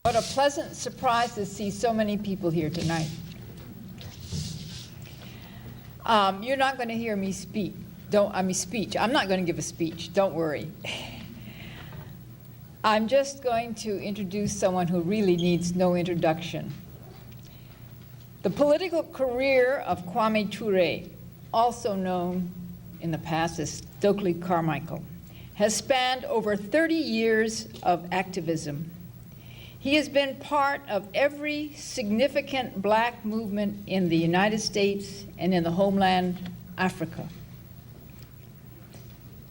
What a pleasant surprise to see so many people here tonight. You're not going to hear me speak. Speech. I'm not going to give a speech. Don't worry. I'm just going to introduce someone who really needs no introduction. The political career of Kwame Ture, also known in the past as Stokely Carmichael, has spanned over 30 years of activism. He has been part of every significant black movement in the United States and in the homeland, Africa.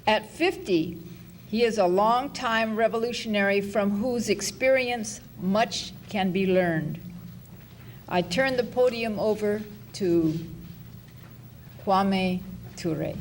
At 50, he is a longtime revolutionary from whose experience much can be learned. I turn the podium over to Kwame Ture.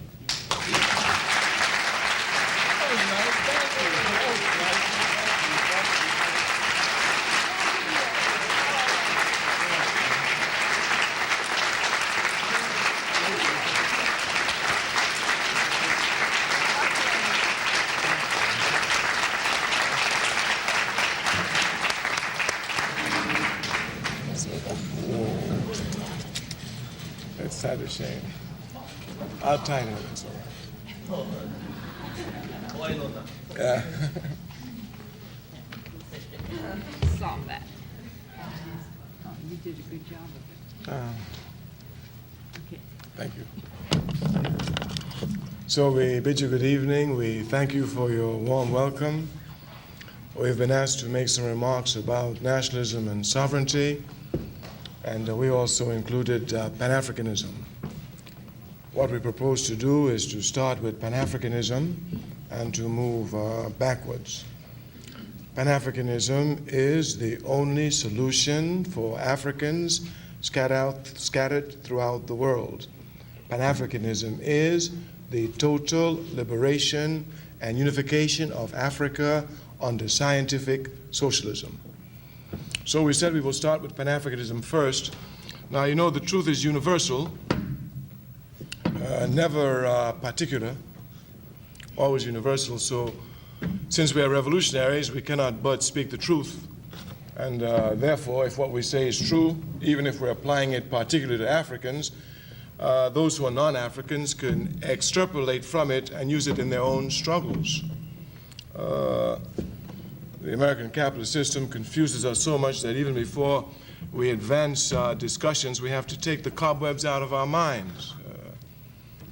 That's kind of shame. I'll tighten it. It's all right. Yeah. Solve that. Oh, you did a good job of it. Okay. Thank you. So we bid you good evening. We thank you for your warm welcome. We've been asked to make some remarks about nationalism and sovereignty, and we also included Pan-Africanism. What we propose to do is to start with Pan-Africanism and to move backwards. Pan-Africanism is the only solution for Africans scattered throughout the world. Pan-Africanism is the total liberation and unification of Africa under scientific socialism. So we said we will start with Pan-Africanism first. Now, you know, the truth is universal, never particular, always universal. So since we are revolutionaries, we cannot but speak the truth. And therefore, if what we say is true, even if we're applying it particularly to Africans, those who are non-Africans can extrapolate from it and use it in their own struggles. The American capitalist system confuses us so much that even before we advance discussions, we have to take the cobwebs out of our minds.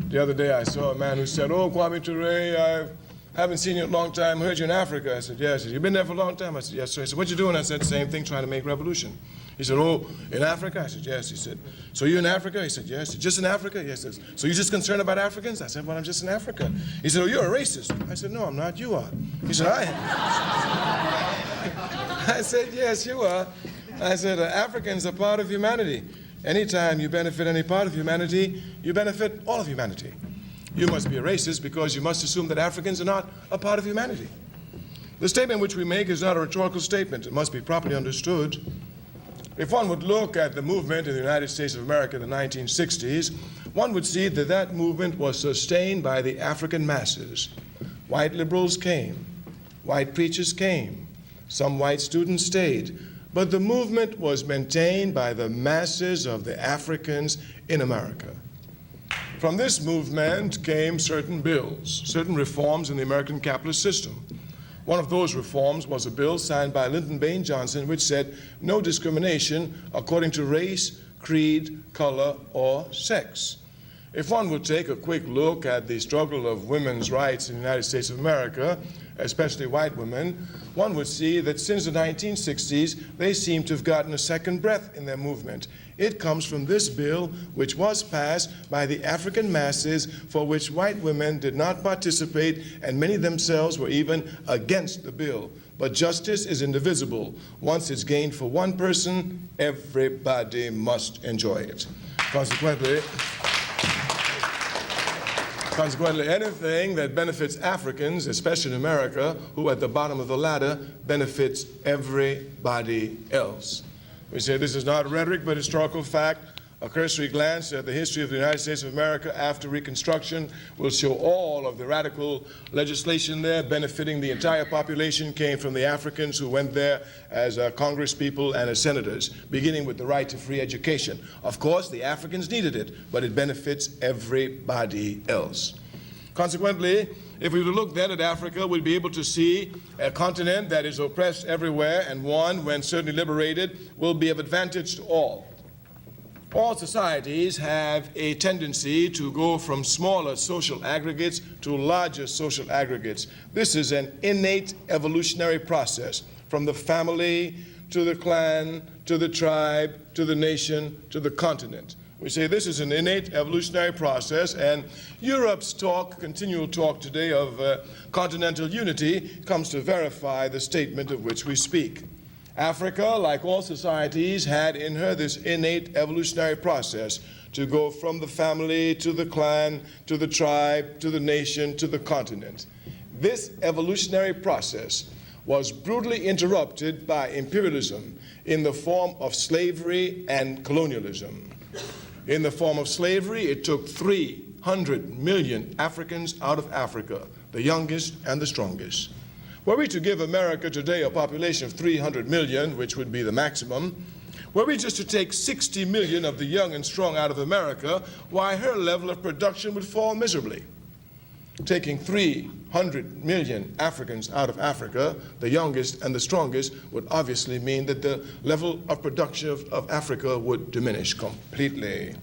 The other day I saw a man who said, "Oh, Kwame Ture, I haven't seen you in a long time. I heard you in Africa." I said, "Yes." He said, "You've been there for a long time?" I said, "Yes, sir." He said, "What you doing?" I said, "Same thing, trying to make revolution." He said, "Oh, in Africa?" I said, "Yes." He said, "So you're in Africa?" He said, "Yes." He said, "Just in Africa?" Yes. He said, "So you're just concerned about Africans?" I said, "Well, I'm just in Africa." He said, "Oh, you're a racist." I said, "No, I'm not. You are." He said, "I am." I said, "Yes, you are." I said, "Africans are part of humanity. Anytime you benefit any part of humanity, you benefit all of humanity. You must be a racist because you must assume that Africans are not a part of humanity." The statement which we make is not a rhetorical statement. It must be properly understood. If one would look at the movement in the United States of America in the 1960s, one would see that that movement was sustained by the African masses. White liberals came, white preachers came, some white students stayed, but the movement was maintained by the masses of the Africans in America. From this movement came certain bills, certain reforms in the American capitalist system. One of those reforms was a bill signed by Lyndon Baines Johnson which said no discrimination according to race, creed, color, or sex. If one would take a quick look at the struggle of women's rights in the United States of America, especially white women, one would see that since the 1960s, they seem to have gotten a second breath in their movement. It comes from this bill, which was passed by the African masses, for which white women did not participate, and many themselves were even against the bill. But justice is indivisible. Once it's gained for one person, everybody must enjoy it. Consequently, anything that benefits Africans, especially in America, who are at the bottom of the ladder, benefits everybody else. We say this is not rhetoric, but historical fact. A cursory glance at the history of the United States of America after Reconstruction will show all of the radical legislation there benefiting the entire population came from the Africans who went there as congresspeople and as senators, beginning with the right to free education. Of course, the Africans needed it, but it benefits everybody else. Consequently, if we were to look then at Africa, we'd be able to see a continent that is oppressed everywhere, and one, when certainly liberated, will be of advantage to all. All societies have a tendency to go from smaller social aggregates to larger social aggregates. This is an innate evolutionary process, from the family to the clan, to the tribe, to the nation, to the continent. We say this is an innate evolutionary process, and Europe's continual talk today of continental unity comes to verify the statement of which we speak. Africa, like all societies, had in her this innate evolutionary process to go from the family to the clan, to the tribe, to the nation, to the continent. This evolutionary process was brutally interrupted by imperialism in the form of slavery and colonialism. In the form of slavery, it took 300 million Africans out of Africa, the youngest and the strongest. Were we to give America today a population of 300 million, which would be the maximum, were we just to take 60 million of the young and strong out of America, why, her level of production would fall miserably. Taking 300 million Africans out of Africa, the youngest and the strongest, would obviously mean that the level of production of Africa would diminish completely.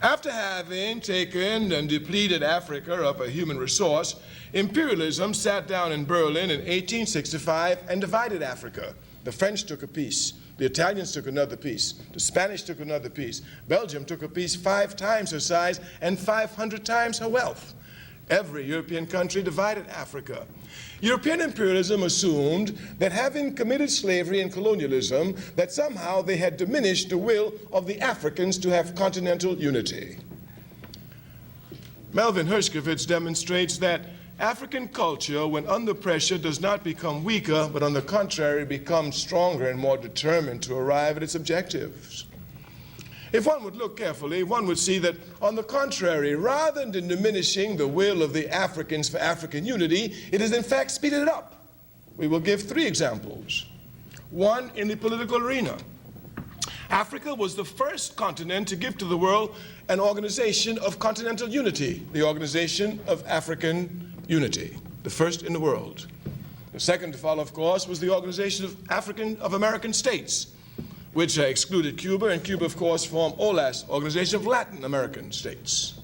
After having taken and depleted Africa of a human resource, imperialism sat down in Berlin in 1865 and divided Africa. The French took a piece. The Italians took another piece. The Spanish took another piece. Belgium took a piece 5 times her size and 500 times her wealth. Every European country divided Africa. European imperialism assumed that having committed slavery and colonialism, that somehow they had diminished the will of the Africans to have continental unity. Melvin Hershkovitz demonstrates that African culture, when under pressure, does not become weaker, but on the contrary, becomes stronger and more determined to arrive at its objectives. If one would look carefully, one would see that, on the contrary, rather than diminishing the will of the Africans for African unity, it has in fact speeded it up. We will give 3 examples. One, in the political arena. Africa was the first continent to give to the world an organization of continental unity, the Organization of African Unity, the first in the world. The second to follow, of course, was the Organization of American States, which excluded Cuba, and Cuba, of course, formed OLAS, Organization of Latin American States.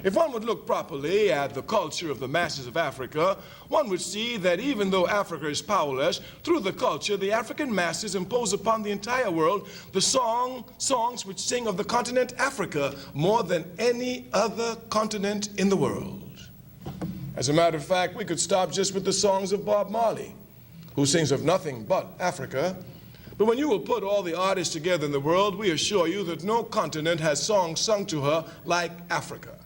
If one would look properly at the culture of the masses of Africa, one would see that even though Africa is powerless, through the culture, the African masses impose upon the entire world the songs which sing of the continent Africa more than any other continent in the world. As a matter of fact, we could stop just with the songs of Bob Marley, who sings of nothing but Africa. But when you will put all the artists together in the world, we assure you that no continent has songs sung to her like Africa.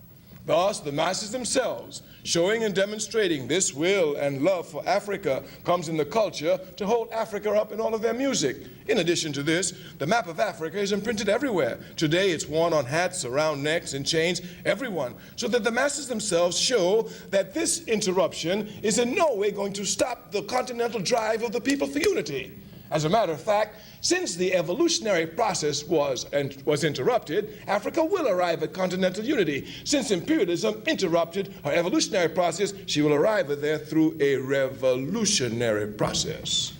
Thus, the masses themselves, showing and demonstrating this will and love for Africa, comes in the culture to hold Africa up in all of their music. In addition to this, the map of Africa is imprinted everywhere. Today, it's worn on hats, around necks, and chains, everyone, so that the masses themselves show that this interruption is in no way going to stop the continental drive of the people for unity. As a matter of fact, since the evolutionary process was interrupted, Africa will arrive at continental unity. Since imperialism interrupted her evolutionary process, she will arrive there through a revolutionary process.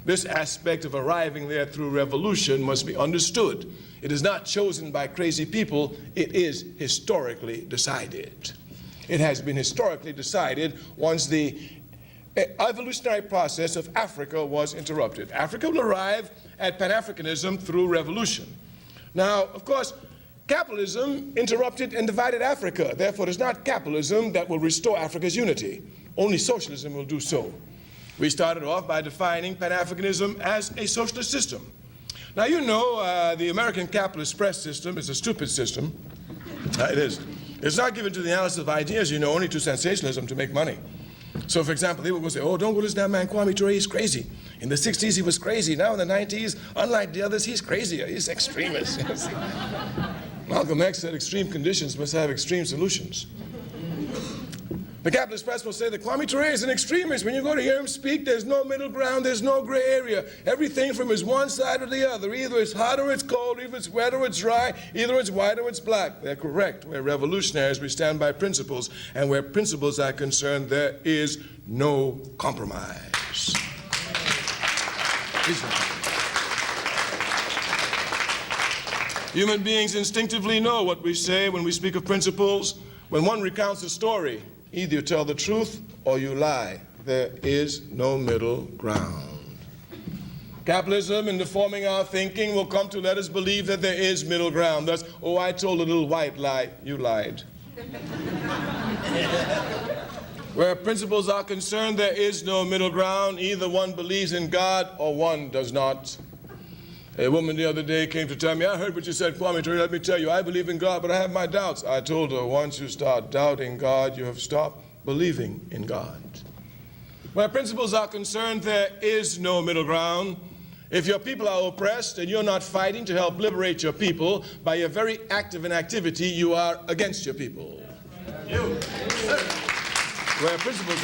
This aspect of arriving there through revolution must be understood. It is not chosen by crazy people, it is historically decided. It has been historically decided once the evolutionary process of Africa was interrupted. Africa will arrive at Pan-Africanism through revolution. Now, of course, capitalism interrupted and divided Africa. Therefore, it is not capitalism that will restore Africa's unity. Only socialism will do so. We started off by defining Pan-Africanism as a socialist system. Now, you know, the American capitalist press system is a stupid system. It is. It's not given to the analysis of ideas, you know, only to sensationalism to make money. So, for example, they will say, oh, don't go listen to that man Kwame Ture, he's crazy. In the 60s, he was crazy. Now in the 90s, unlike the others, he's crazier. He's extremist. Malcolm X said extreme conditions must have extreme solutions. The capitalist press will say that Kwame Ture is an extremist. When you go to hear him speak, there's no middle ground, there's no gray area. Everything from is one side or the other. Either it's hot or it's cold, either it's wet or it's dry, either it's white or it's black. They're correct. We're revolutionaries. We stand by principles. And where principles are concerned, there is no compromise. Human beings instinctively know what we say when we speak of principles. When one recounts a story, either you tell the truth or you lie. There is no middle ground. Capitalism, in deforming our thinking, will come to let us believe that there is middle ground. Thus, oh, I told a little white lie. You lied. Where principles are concerned, there is no middle ground. Either one believes in God or one does not. A woman the other day came to tell me, I heard what you said, Kwame Ture, let me tell you, I believe in God, but I have my doubts. I told her, once you start doubting God, you have stopped believing in God. Where principles are concerned, there is no middle ground. If your people are oppressed and you're not fighting to help liberate your people, by your very act of inactivity, you are against your people. Where principles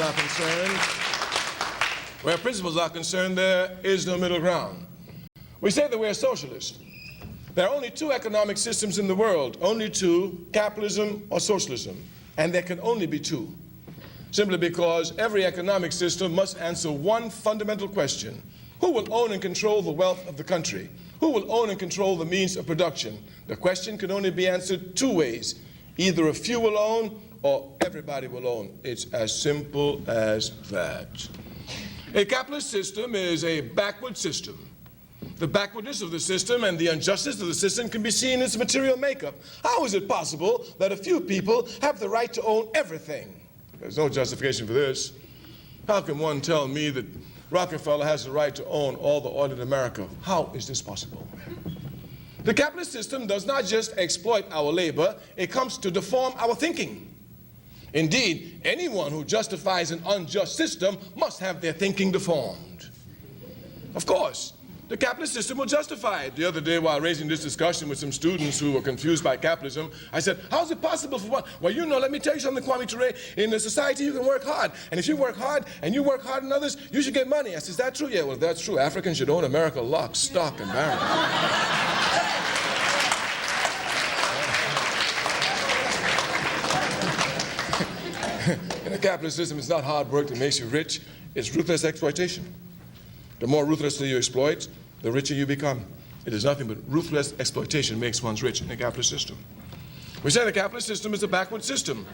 are concerned, there is no middle ground. We say that we're socialists. There are only two economic systems in the world, only two, capitalism or socialism, and there can only be two. Simply because every economic system must answer one fundamental question. Who will own and control the wealth of the country? Who will own and control the means of production? The question can only be answered two ways. Either a few will own or everybody will own. It's as simple as that. A capitalist system is a backward system. The backwardness of the system and the injustice of the system can be seen in its material makeup. How is it possible that a few people have the right to own everything? There's no justification for this. How can one tell me that Rockefeller has the right to own all the oil in America? How is this possible? The capitalist system does not just exploit our labor, it comes to deform our thinking. Indeed, anyone who justifies an unjust system must have their thinking deformed. Of course, the capitalist system will justify it. The other day, while raising this discussion with some students who were confused by capitalism, I said, how is it possible for what? Well, you know, let me tell you something, Kwame Ture. In a society, you can work hard. And if you work hard and you work hard in others, you should get money. I said, is that true? Yeah, well, if that's true, Africans should own America lock, stock, and barrel. In a capitalist system, it's not hard work that makes you rich. It's ruthless exploitation. The more ruthlessly you exploit, the richer you become. It is nothing but ruthless exploitation makes one rich in a capitalist system. We say the capitalist system is a backward system.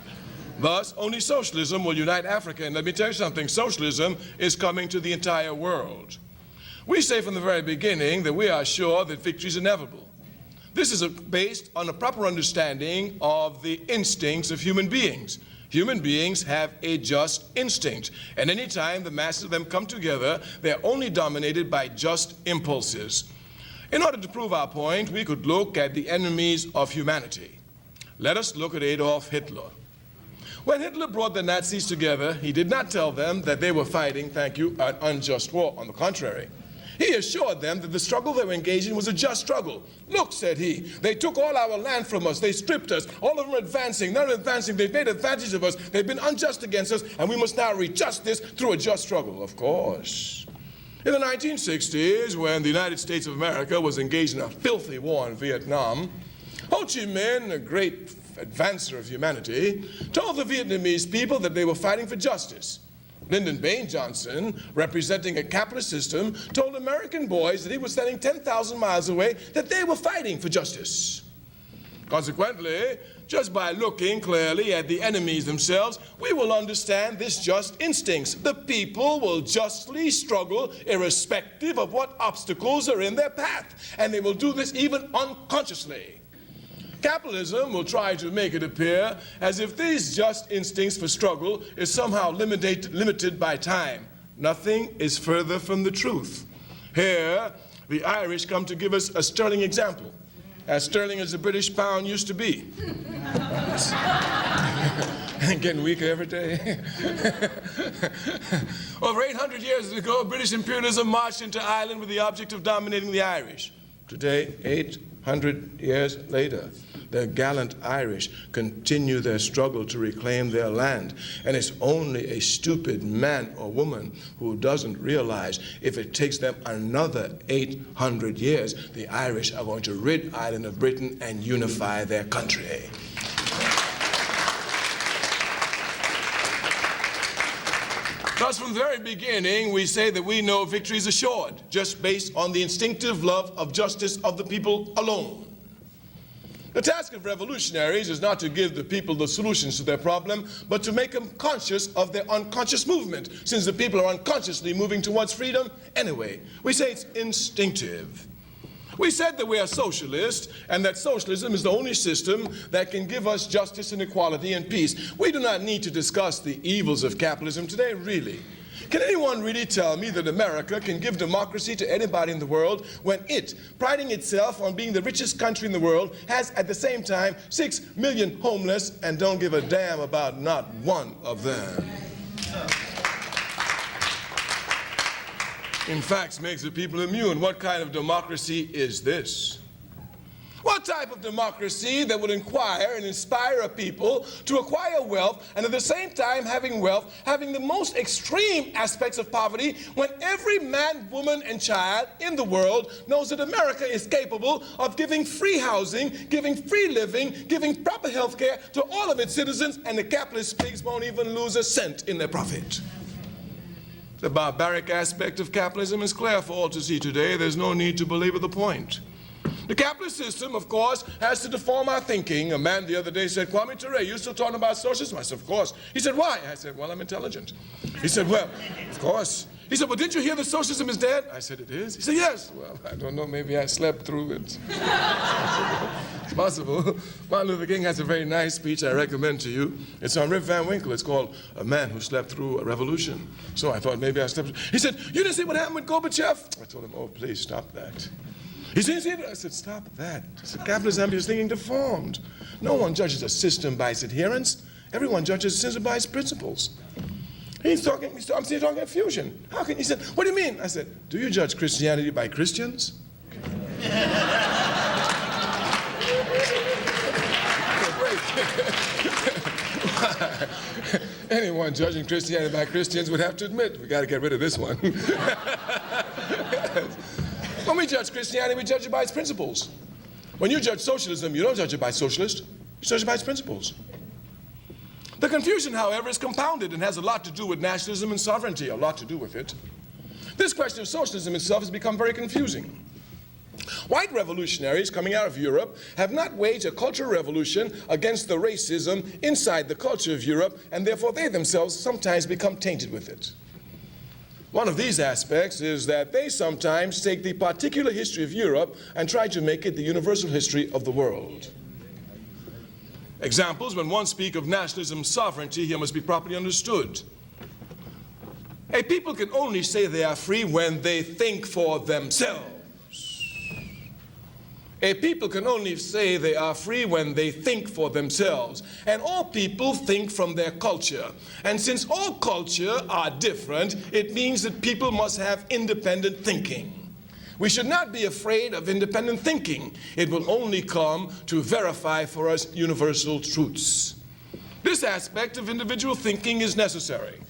Thus, only socialism will unite Africa. And let me tell you something, socialism is coming to the entire world. We say from the very beginning that we are sure that victory is inevitable. This is based on a proper understanding of the instincts of human beings. Human beings have a just instinct, and any time the masses of them come together, they're only dominated by just impulses. In order to prove our point, we could look at the enemies of humanity. Let us look at Adolf Hitler. When Hitler brought the Nazis together, he did not tell them that they were fighting, thank you, an unjust war. On the contrary, he assured them that the struggle they were engaged in was a just struggle. Look, said he, they took all our land from us, they stripped us, all of them are advancing, none are advancing, they've made advantage of us, they've been unjust against us, and we must now reach justice through a just struggle. Of course. In the 1960s, when the United States of America was engaged in a filthy war in Vietnam, Ho Chi Minh, a great advancer of humanity, told the Vietnamese people that they were fighting for justice. Lyndon Baines Johnson, representing a capitalist system, told American boys that he was standing 10,000 miles away that they were fighting for justice. Consequently, just by looking clearly at the enemies themselves, we will understand this just instincts. The people will justly struggle irrespective of what obstacles are in their path, and they will do this even unconsciously. Capitalism will try to make it appear as if these just instincts for struggle is somehow limited by time. Nothing is further from the truth. Here, the Irish come to give us a sterling example, as sterling as the British pound used to be. Getting weaker every day. Over 800 years ago, British imperialism marched into Ireland with the object of dominating the Irish. Today, 800 years later, the gallant Irish continue their struggle to reclaim their land. And it's only a stupid man or woman who doesn't realize if it takes them another 800 years, the Irish are going to rid Ireland of Britain and unify their country. Thus, from the very beginning, we say that we know victory is assured, just based on the instinctive love of justice of the people alone. The task of revolutionaries is not to give the people the solutions to their problem, but to make them conscious of their unconscious movement, since the people are unconsciously moving towards freedom anyway. We say it's instinctive. We said that we are socialists, and that socialism is the only system that can give us justice and equality and peace. We do not need to discuss the evils of capitalism today, really. Can anyone really tell me that America can give democracy to anybody in the world when it, priding itself on being the richest country in the world, has at the same time 6 million homeless and don't give a damn about not one of them? In fact, makes the people immune. What kind of democracy is this? What type of democracy that would inquire and inspire a people to acquire wealth and at the same time having wealth, having the most extreme aspects of poverty when every man, woman, and child in the world knows that America is capable of giving free housing, giving free living, giving proper health care to all of its citizens, and the capitalist pigs won't even lose a cent in their profit? The barbaric aspect of capitalism is clear for all to see today. There's no need to belabor the point. The capitalist system, of course, has to deform our thinking. A man the other day said, "Kwame Ture, you still talking about socialism?" I said, "Of course." He said, "Why?" I said, "Well, I'm intelligent." He said, "Well, of course." He said, "Well, didn't you hear that socialism is dead?" I said, "It is." He said, "Yes." Well, I don't know, maybe I slept through it. It's possible. Martin Luther King has a very nice speech I recommend to you. It's on Rip Van Winkle. It's called "A Man Who Slept Through a Revolution." So I thought maybe I slept through. He said, "You didn't see what happened with Gorbachev?" I told him, "Oh, please stop that." He said, I said, "Stop that." I said, "Capitalism is thinking deformed. No one judges a system by its adherents. Everyone judges a system by its principles." I'm talking about fusion. How can, he said, "What do you mean?" I said, "Do you judge Christianity by Christians?" Anyone judging Christianity by Christians would have to admit, we got to get rid of this one. When we judge Christianity, we judge it by its principles. When you judge socialism, you don't judge it by socialists, you judge it by its principles. The confusion, however, is compounded and has a lot to do with nationalism and sovereignty, a lot to do with it. This question of socialism itself has become very confusing. White revolutionaries coming out of Europe have not waged a cultural revolution against the racism inside the culture of Europe, and therefore they themselves sometimes become tainted with it. One of these aspects is that they sometimes take the particular history of Europe and try to make it the universal history of the world. Examples: when one speaks of nationalism, sovereignty, here must be properly understood. A people can only say they are free when they think for themselves. A people can only say they are free when they think for themselves. And all people think from their culture. And since all cultures are different, it means that people must have independent thinking. We should not be afraid of independent thinking. It will only come to verify for us universal truths. This aspect of individual thinking is necessary.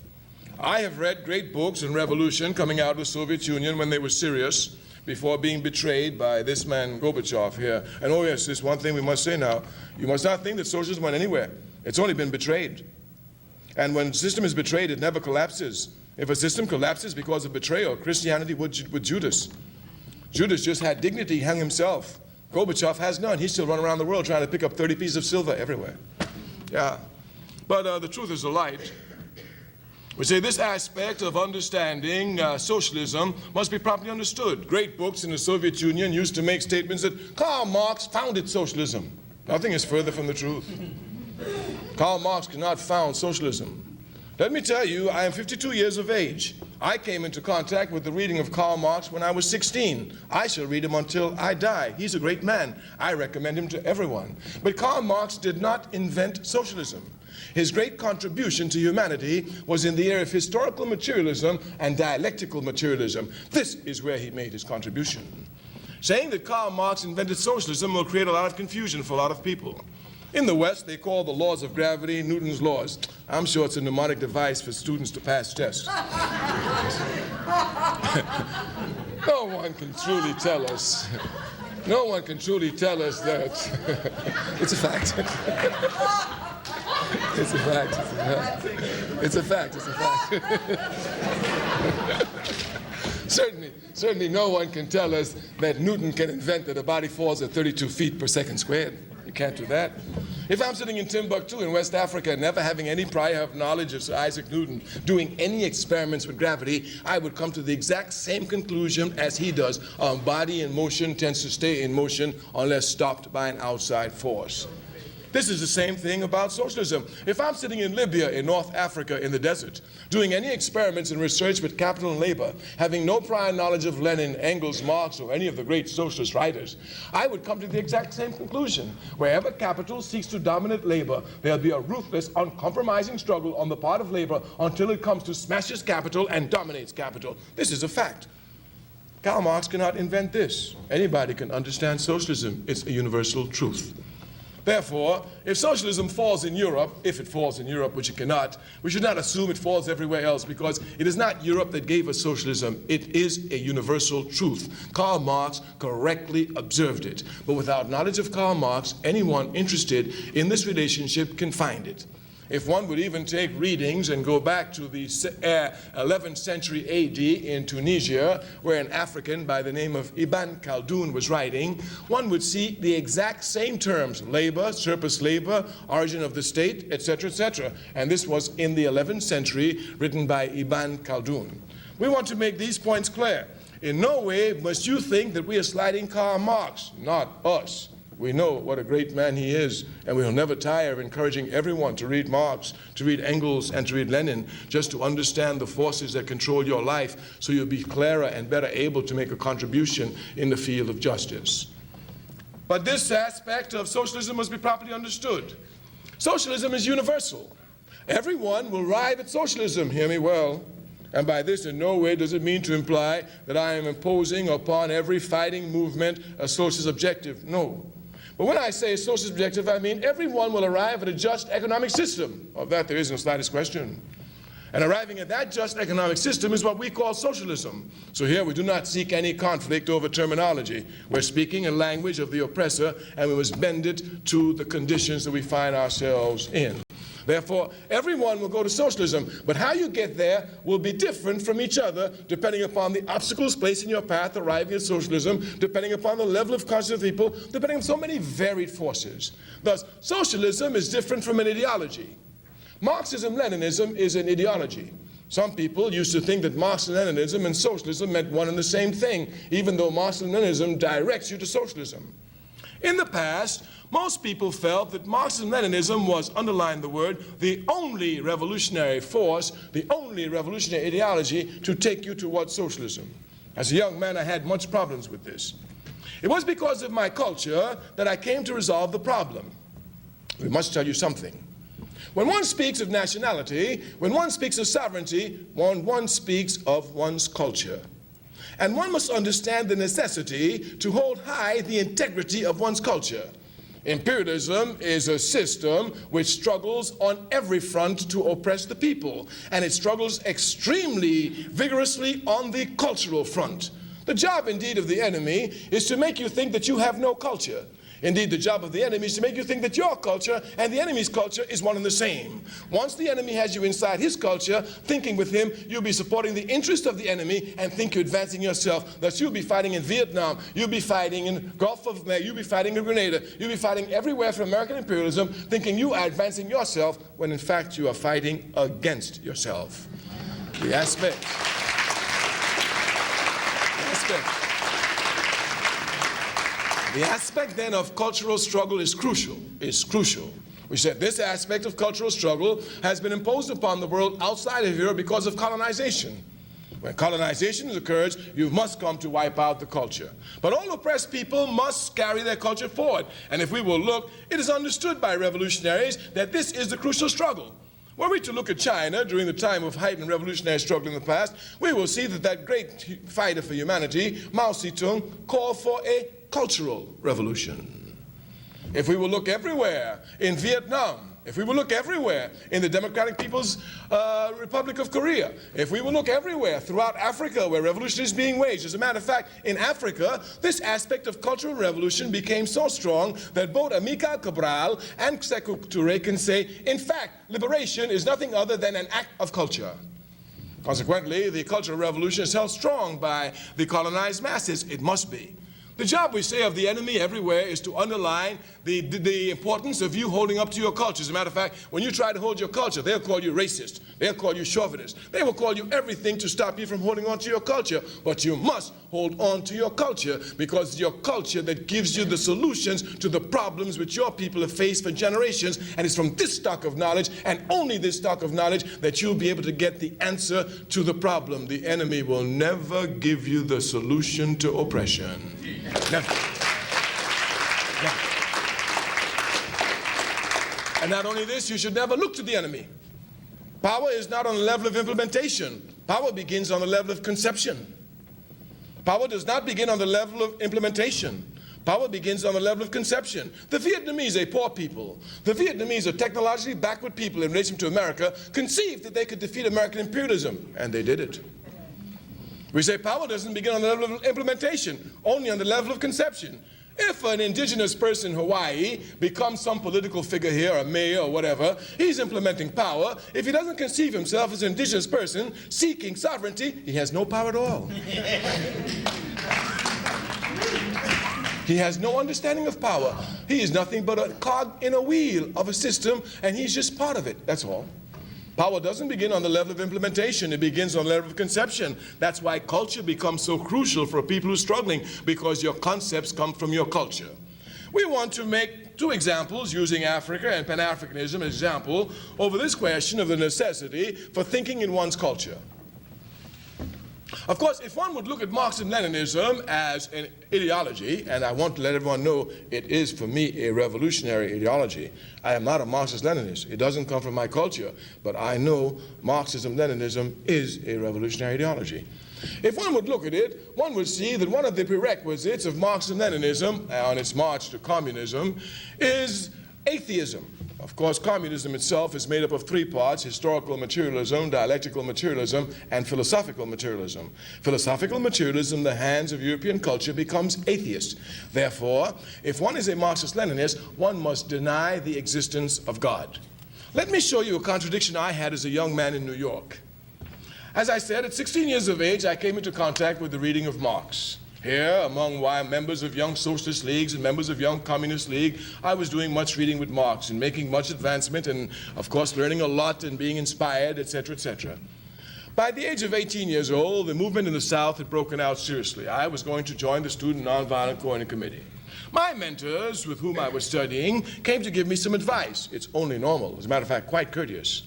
I have read great books on revolution coming out of the Soviet Union when they were serious, before being betrayed by this man Gorbachev here. And oh yes, this one thing we must say now, you must not think that socialism went anywhere. It's only been betrayed. And when a system is betrayed, it never collapses. If a system collapses because of betrayal, Christianity with Judas. Judas just had dignity, hung himself. Gorbachev has none. He's still running around the world trying to pick up 30 pieces of silver everywhere. Yeah, but the truth is the light. We say this aspect of understanding socialism must be properly understood. Great books in the Soviet Union used to make statements that Karl Marx founded socialism. Nothing is further from the truth. Karl Marx cannot found socialism. Let me tell you, I am 52 years of age. I came into contact with the reading of Karl Marx when I was 16. I shall read him until I die. He's a great man. I recommend him to everyone. But Karl Marx did not invent socialism. His great contribution to humanity was in the area of historical materialism and dialectical materialism. This is where he made his contribution. Saying that Karl Marx invented socialism will create a lot of confusion for a lot of people. In the West, they call the laws of gravity Newton's laws. I'm sure it's a mnemonic device for students to pass tests. No one can truly tell us. No one can truly tell us that. It's a fact. It's a fact. It's a fact. It's a fact. Certainly no one can tell us that Newton can invent that a body falls at 32 feet per second squared. You can't do that. If I'm sitting in Timbuktu in West Africa, never having any prior knowledge of Sir Isaac Newton, doing any experiments with gravity, I would come to the exact same conclusion as he does. A body in motion tends to stay in motion unless stopped by an outside force. This is the same thing about socialism. If I'm sitting in Libya, in North Africa, in the desert, doing any experiments and research with capital and labor, having no prior knowledge of Lenin, Engels, Marx, or any of the great socialist writers, I would come to the exact same conclusion. Wherever capital seeks to dominate labor, there'll be a ruthless, uncompromising struggle on the part of labor until it comes to smashes capital and dominates capital. This is a fact. Karl Marx cannot invent this. Anybody can understand socialism. It's a universal truth. Therefore, if socialism falls in Europe, if it falls in Europe, which it cannot, we should not assume it falls everywhere else, because it is not Europe that gave us socialism. It is a universal truth. Karl Marx correctly observed it. But without knowledge of Karl Marx, anyone interested in this relationship can find it. If one would even take readings and go back to the 11th century AD in Tunisia, where an African by the name of Ibn Khaldun was writing, one would see the exact same terms: labor, surplus labor, origin of the state, etc., etc. And this was in the 11th century, written by Ibn Khaldun. We want to make these points clear. In no way must you think that we are slighting Karl Marx, not us. We know what a great man he is, and we will never tire of encouraging everyone to read Marx, to read Engels, and to read Lenin, just to understand the forces that control your life, so you'll be clearer and better able to make a contribution in the field of justice. But this aspect of socialism must be properly understood. Socialism is universal. Everyone will arrive at socialism, hear me well. And by this, in no way does it mean to imply that I am imposing upon every fighting movement a socialist objective. No. But when I say socialist objective, I mean everyone will arrive at a just economic system. Of that, there is no slightest question. And arriving at that just economic system is what we call socialism. So here we do not seek any conflict over terminology. We're speaking a language of the oppressor, and we must bend it to the conditions that we find ourselves in. Therefore, everyone will go to socialism, but how you get there will be different from each other depending upon the obstacles placed in your path arriving at socialism, depending upon the level of consciousness of people, depending on so many varied forces. Thus, socialism is different from an ideology. Marxism-Leninism is an ideology. Some people used to think that Marxism-Leninism and socialism meant one and the same thing, even though Marxism-Leninism directs you to socialism. In the past, most people felt that Marxism-Leninism was, underline the word, the only revolutionary force, the only revolutionary ideology to take you towards socialism. As a young man, I had much problems with this. It was because of my culture that I came to resolve the problem. We must tell you something. When one speaks of nationality, when one speaks of sovereignty, one speaks of one's culture. And one must understand the necessity to hold high the integrity of one's culture. Imperialism is a system which struggles on every front to oppress the people, and it struggles extremely vigorously on the cultural front. The job, indeed, of the enemy is to make you think that you have no culture. Indeed, the job of the enemy is to make you think that your culture and the enemy's culture is one and the same. Once the enemy has you inside his culture, thinking with him, you'll be supporting the interest of the enemy and think you're advancing yourself. Thus, you'll be fighting in Vietnam, you'll be fighting in Gulf of Mexico, you'll be fighting in Grenada, you'll be fighting everywhere for American imperialism, thinking you are advancing yourself, when in fact you are fighting against yourself. The aspect then of cultural struggle is crucial. We said this aspect of cultural struggle has been imposed upon the world outside of Europe because of colonization. When colonization occurs, you must come to wipe out the culture. But all oppressed people must carry their culture forward. And if we will look, it is understood by revolutionaries that this is the crucial struggle. Were we to look at China during the time of heightened revolutionary struggle in the past, we will see that that great fighter for humanity, Mao Zedong, called for a cultural revolution. If we will look everywhere in Vietnam, if we will look everywhere in the Democratic People's Republic of Korea, if we will look everywhere throughout Africa where revolution is being waged. As a matter of fact, in Africa, this aspect of cultural revolution became so strong that both Amilcar Cabral and Ture can say, in fact, liberation is nothing other than an act of culture. Consequently, the Cultural Revolution is held strong by the colonized masses. It must be. The job, we say, of the enemy everywhere is to underline the importance of you holding up to your culture. As a matter of fact, when you try to hold your culture, they'll call you racist. They'll call you chauvinist. They will call you everything to stop you from holding on to your culture. But you must hold on to your culture, because it's your culture that gives you the solutions to the problems which your people have faced for generations. And it's from this stock of knowledge, and only this stock of knowledge, that you'll be able to get the answer to the problem. The enemy will never give you the solution to oppression. Never. Never. And not only this, you should never look to the enemy. Power is not on the level of implementation. Power begins on the level of conception. Power does not begin on the level of implementation. Power begins on the level of conception. The Vietnamese, a poor people, the Vietnamese, a technologically backward people in relation to America, conceived that they could defeat American imperialism, and they did it. We say power doesn't begin on the level of implementation, only on the level of conception. If an indigenous person in Hawaii becomes some political figure here, a mayor or whatever, he's implementing power. If he doesn't conceive himself as an indigenous person seeking sovereignty, he has no power at all. He has no understanding of power. He is nothing but a cog in a wheel of a system, and he's just part of it, that's all. Power doesn't begin on the level of implementation, it begins on the level of conception. That's why culture becomes so crucial for people who are struggling, because your concepts come from your culture. We want to make two examples using Africa and Pan-Africanism as example over this question of the necessity for thinking in one's culture. Of course, if one would look at Marxism-Leninism as an ideology, and I want to let everyone know it is for me a revolutionary ideology. I am not a Marxist-Leninist. It doesn't come from my culture, but I know Marxism-Leninism is a revolutionary ideology. If one would look at it, one would see that one of the prerequisites of Marxism-Leninism on its march to communism is atheism. Of course, communism itself is made up of three parts: historical materialism, dialectical materialism, and philosophical materialism. Philosophical materialism, in the hands of European culture, becomes atheist. Therefore, if one is a Marxist-Leninist, one must deny the existence of God. Let me show you a contradiction I had as a young man in New York. As I said, at 16 years of age, I came into contact with the reading of Marx. Here, among members of young socialist leagues and members of young communist league, I was doing much reading with Marx and making much advancement and, of course, learning a lot and being inspired, etc., etc. By the age of 18 years old, the movement in the South had broken out seriously. I was going to join the Student Nonviolent Coordinating Committee. My mentors, with whom I was studying, came to give me some advice. It's only normal, as a matter of fact, quite courteous.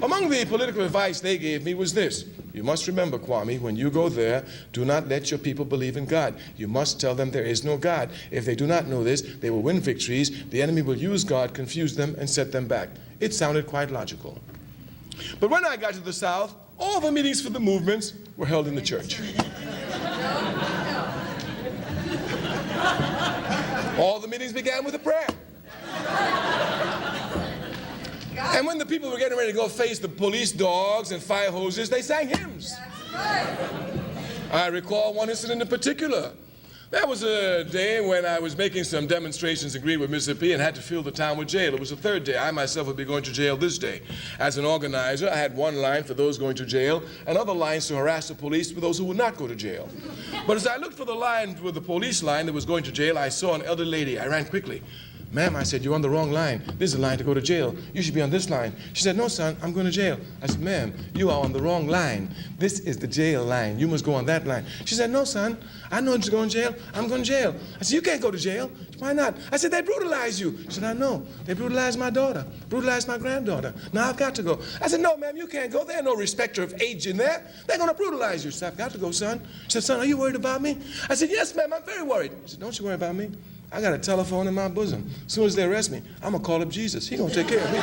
Among the political advice they gave me was this: you must remember, Kwame, when you go there, do not let your people believe in God. You must tell them there is no God. If they do not know this, they will win victories. The enemy will use God, confuse them, and set them back. It sounded quite logical. But when I got to the South, all the meetings for the movements were held in the church. All the meetings began with a prayer. And when the people were getting ready to go face the police dogs and fire hoses, they sang hymns. I recall one incident in particular. There was a day when I was making some demonstrations in Greenwood, Mississippi, and had to fill the town with jail. It was the third day. I myself would be going to jail this day. As an organizer, I had one line for those going to jail and other lines to harass the police for those who would not go to jail. But as I looked for the line with the police line that was going to jail, I saw an elderly lady. I ran quickly. Ma'am, I said, you're on the wrong line. This is the line to go to jail. You should be on this line. She said, no, son, I'm going to jail. I said, ma'am, you are on the wrong line. This is the jail line. You must go on that line. She said, no, son, I know you're going to jail. I'm going to jail. I said, you can't go to jail. Why not? I said, they brutalized you. She said, I know. They brutalized my daughter, brutalized my granddaughter. Now I've got to go. I said, no, ma'am, you can't go. There's no respecter of age in there. They're going to brutalize you. She said, I've got to go, son. She said, son, are you worried about me? I said, yes, ma'am, I'm very worried. She said, don't you worry about me. I got a telephone in my bosom. As soon as they arrest me, I'm going to call up Jesus. He's going to take care of me.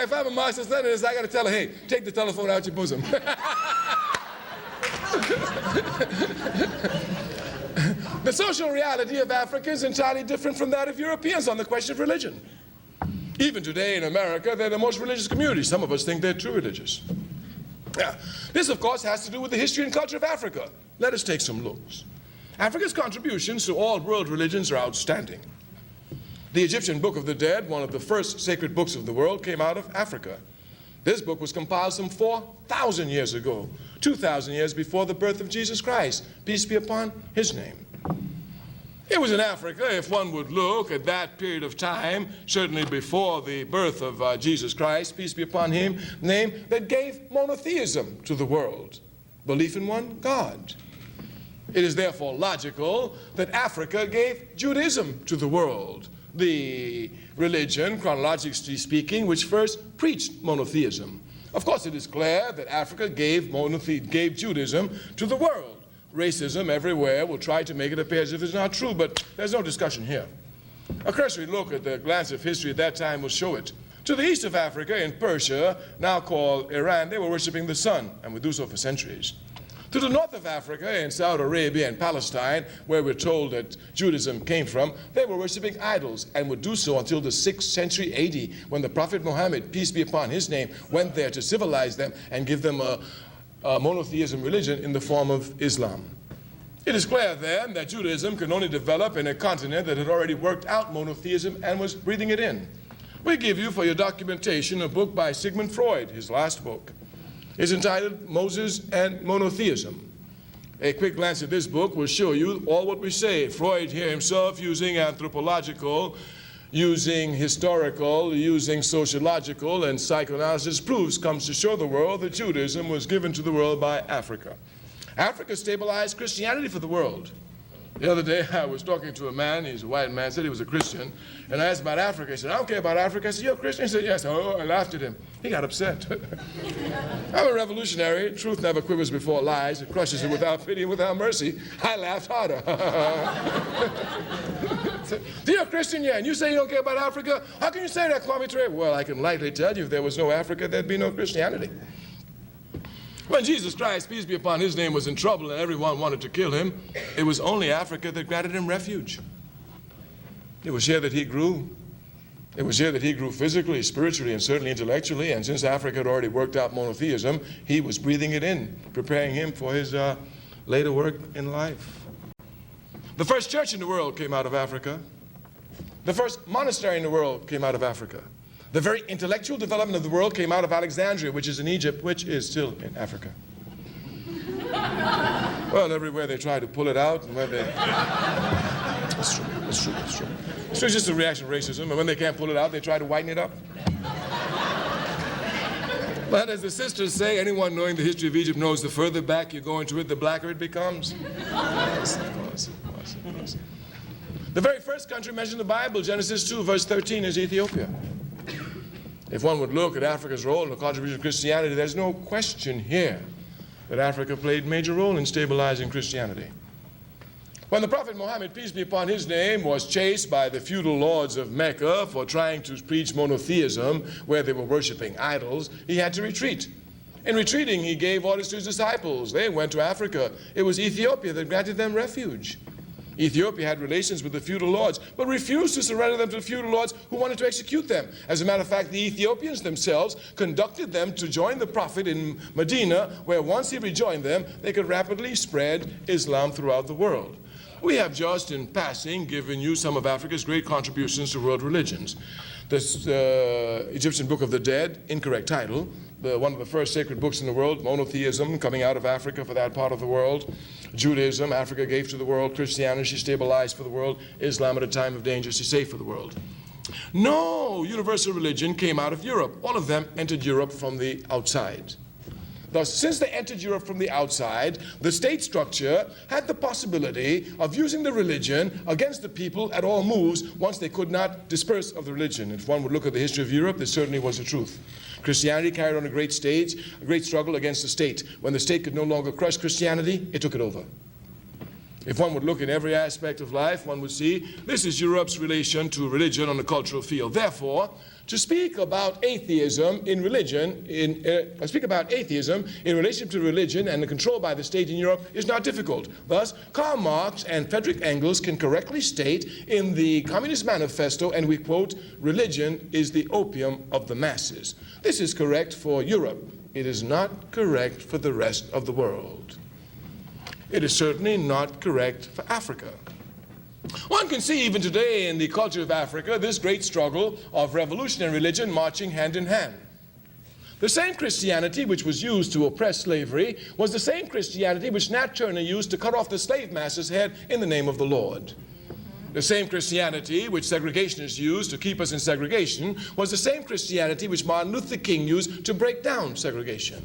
If I'm a master Leninist, I got to tell her, hey, take the telephone out your bosom. The social reality of Africa is entirely different from that of Europeans on the question of religion. Even today in America, they're the most religious community. Some of us think they're too religious. Yeah. This, of course, has to do with the history and culture of Africa. Let us take some looks. Africa's contributions to all world religions are outstanding. The Egyptian Book of the Dead, one of the first sacred books of the world, came out of Africa. This book was compiled some 4,000 years ago, 2,000 years before the birth of Jesus Christ, peace be upon his name. It was in Africa, if one would look at that period of time, certainly before the birth of Jesus Christ, peace be upon him, name that gave monotheism to the world, belief in one God. It is therefore logical that Africa gave Judaism to the world, the religion, chronologically speaking, which first preached monotheism. Of course, it is clear that Africa gave Judaism to the world. Racism everywhere will try to make it appear as if it's not true, but there's no discussion here. A cursory look at the glance of history at that time will show it. To the east of Africa, in Persia, now called Iran, they were worshiping the sun, and would do so for centuries. To the north of Africa, in Saudi Arabia and Palestine, where we're told that Judaism came from, they were worshiping idols, and would do so until the 6th century AD, when the Prophet Muhammad, peace be upon his name, went there to civilize them and give them a monotheism religion in the form of Islam. It is clear then that Judaism could only develop in a continent that had already worked out monotheism and was breathing it in. We give you for your documentation a book by Sigmund Freud, his last book. It's entitled Moses and Monotheism. A quick glance at this book will show you all what we say. Freud here himself, using anthropological, using historical, using sociological and psychoanalysis proofs, comes to show the world that Judaism was given to the world by Africa. Africa stabilized Christianity for the world. The other day I was talking to a man, he's a white man, said he was a Christian, and I asked about Africa. He said, I don't care about Africa. I said, you're a Christian? He said, yes. Oh, I laughed at him. He got upset. I'm a revolutionary. Truth never quivers before lies. It crushes it without pity and without mercy. I laughed harder. So, you're a Christian, yeah, and you say you don't care about Africa? How can you say that, Kwame Ture? Well, I can lightly tell you if there was no Africa, there'd be no Christianity. When Jesus Christ, peace be upon his name, was in trouble and everyone wanted to kill him, it was only Africa that granted him refuge. It was here that he grew. It was here that he grew physically, spiritually, and certainly intellectually. And since Africa had already worked out monotheism, he was breathing it in, preparing him for his later work in life. The first church in the world came out of Africa. The first monastery in the world came out of Africa. The very intellectual development of the world came out of Alexandria, which is in Egypt, which is still in Africa. Well, everywhere they try to pull it out, and where they... It's true, it's true, it's true. It's just a reaction of racism, and when they can't pull it out, they try to whiten it up. But as the sisters say, anyone knowing the history of Egypt knows the further back you go into it, the blacker it becomes. Yes, of course, of course, of course. The very first country mentioned in the Bible, Genesis 2, verse 13, is Ethiopia. If one would look at Africa's role in the contribution of Christianity, there's no question here that Africa played a major role in stabilizing Christianity. When the Prophet Muhammad, peace be upon his name, was chased by the feudal lords of Mecca for trying to preach monotheism where they were worshiping idols, he had to retreat. In retreating, he gave orders to his disciples. They went to Africa. It was Ethiopia that granted them refuge. Ethiopia had relations with the feudal lords, but refused to surrender them to the feudal lords who wanted to execute them. As a matter of fact, the Ethiopians themselves conducted them to join the Prophet in Medina, where once he rejoined them, they could rapidly spread Islam throughout the world. We have just in passing given you some of Africa's great contributions to world religions. This Egyptian Book of the Dead, incorrect title, one of the first sacred books in the world, monotheism, coming out of Africa for that part of the world. Judaism, Africa gave to the world. Christianity, she stabilized for the world. Islam, at a time of danger, she saved for the world. No universal religion came out of Europe. All of them entered Europe from the outside. Thus, since they entered Europe from the outside, the state structure had the possibility of using the religion against the people at all moves once they could not disperse of the religion. If one would look at the history of Europe, this certainly was the truth. Christianity carried on a great struggle against the state. When the state could no longer crush Christianity, it took it over. If one would look at every aspect of life, one would see this is Europe's relation to religion on the cultural field. Therefore, to speak about atheism in religion, speak about atheism in relationship to religion and the control by the state in Europe is not difficult. Thus, Karl Marx and Friedrich Engels can correctly state in the Communist Manifesto, and we quote, "Religion is the opium of the masses." This is correct for Europe. It is not correct for the rest of the world. It is certainly not correct for Africa. One can see even today in the culture of Africa this great struggle of revolution and religion marching hand in hand. The same Christianity which was used to oppress slavery was the same Christianity which Nat Turner used to cut off the slave master's head in the name of the Lord. The same Christianity which segregationists used to keep us in segregation was the same Christianity which Martin Luther King used to break down segregation.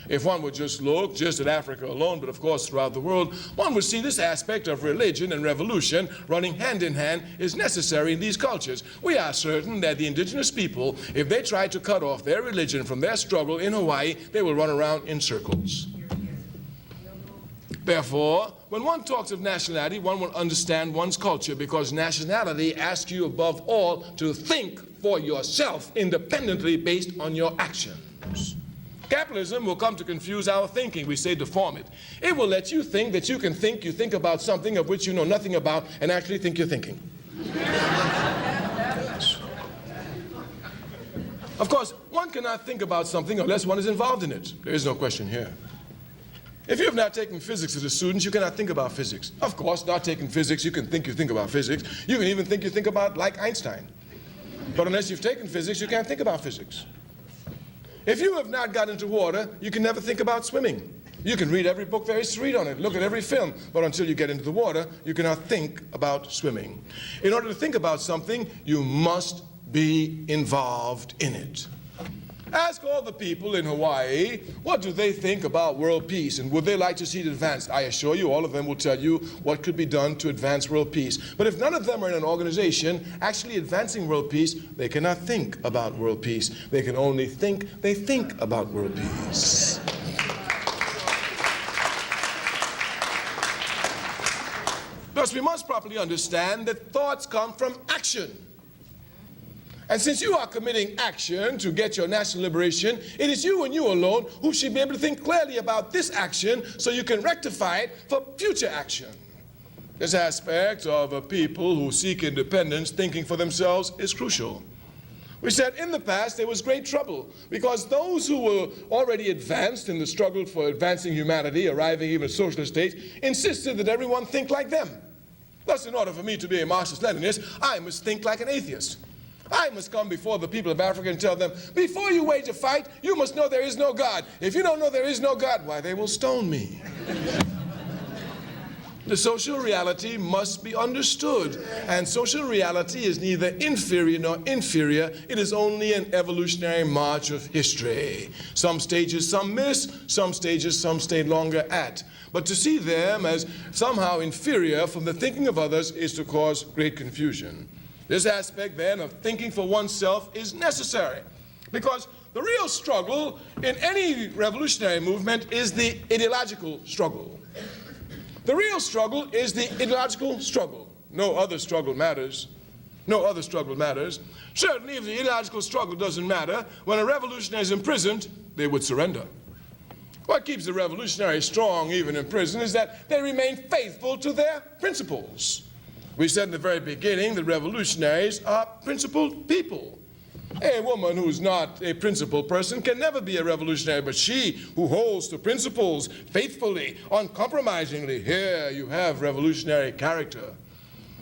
If one would just look just at Africa alone, but of course throughout the world, one would see this aspect of religion and revolution running hand in hand is necessary in these cultures. We are certain that the indigenous people, if they try to cut off their religion from their struggle in Hawaii, they will run around in circles. Therefore, when one talks of nationality, one will understand one's culture, because nationality asks you above all to think for yourself independently based on your actions. Capitalism will come to confuse our thinking. We say deform it. It will let you think that you can think you think about something of which you know nothing about and actually think you're thinking. Of course, one cannot think about something unless one is involved in it. There is no question here. If you have not taken physics as a student, you cannot think about physics. Of course, not taking physics, you can think you think about physics. You can even think you think about like Einstein. But unless you've taken physics, you can't think about physics. If you have not got into water, you can never think about swimming. You can read every book there is to read on it, look at every film, but until you get into the water, you cannot think about swimming. In order to think about something, you must be involved in it. Ask all the people in Hawaii, what do they think about world peace, and would they like to see it advanced? I assure you, all of them will tell you what could be done to advance world peace. But if none of them are in an organization actually advancing world peace, they cannot think about world peace. They can only think they think about world peace. Thus, we must properly understand that thoughts come from action. And since you are committing action to get your national liberation, it is you and you alone who should be able to think clearly about this action so you can rectify it for future action. This aspect of a people who seek independence thinking for themselves is crucial. We said in the past there was great trouble because those who were already advanced in the struggle for advancing humanity, arriving even at socialist states, insisted that everyone think like them. Thus, in order for me to be a Marxist-Leninist, I must think like an atheist. I must come before the people of Africa and tell them, before you wage a fight, you must know there is no God. If you don't know there is no God, why, they will stone me. The social reality must be understood, and social reality is neither inferior nor inferior. It is only an evolutionary march of history. Some stages some miss, some stages some stay longer at. But to see them as somehow inferior from the thinking of others is to cause great confusion. This aspect, then, of thinking for oneself is necessary, because the real struggle in any revolutionary movement is the ideological struggle. The real struggle is the ideological struggle. No other struggle matters. No other struggle matters. Certainly, if the ideological struggle doesn't matter, when a revolutionary is imprisoned, they would surrender. What keeps the revolutionaries strong, even in prison, is that they remain faithful to their principles. We said in the very beginning that revolutionaries are principled people. A woman who's not a principled person can never be a revolutionary, but she who holds to principles faithfully, uncompromisingly, here you have revolutionary character.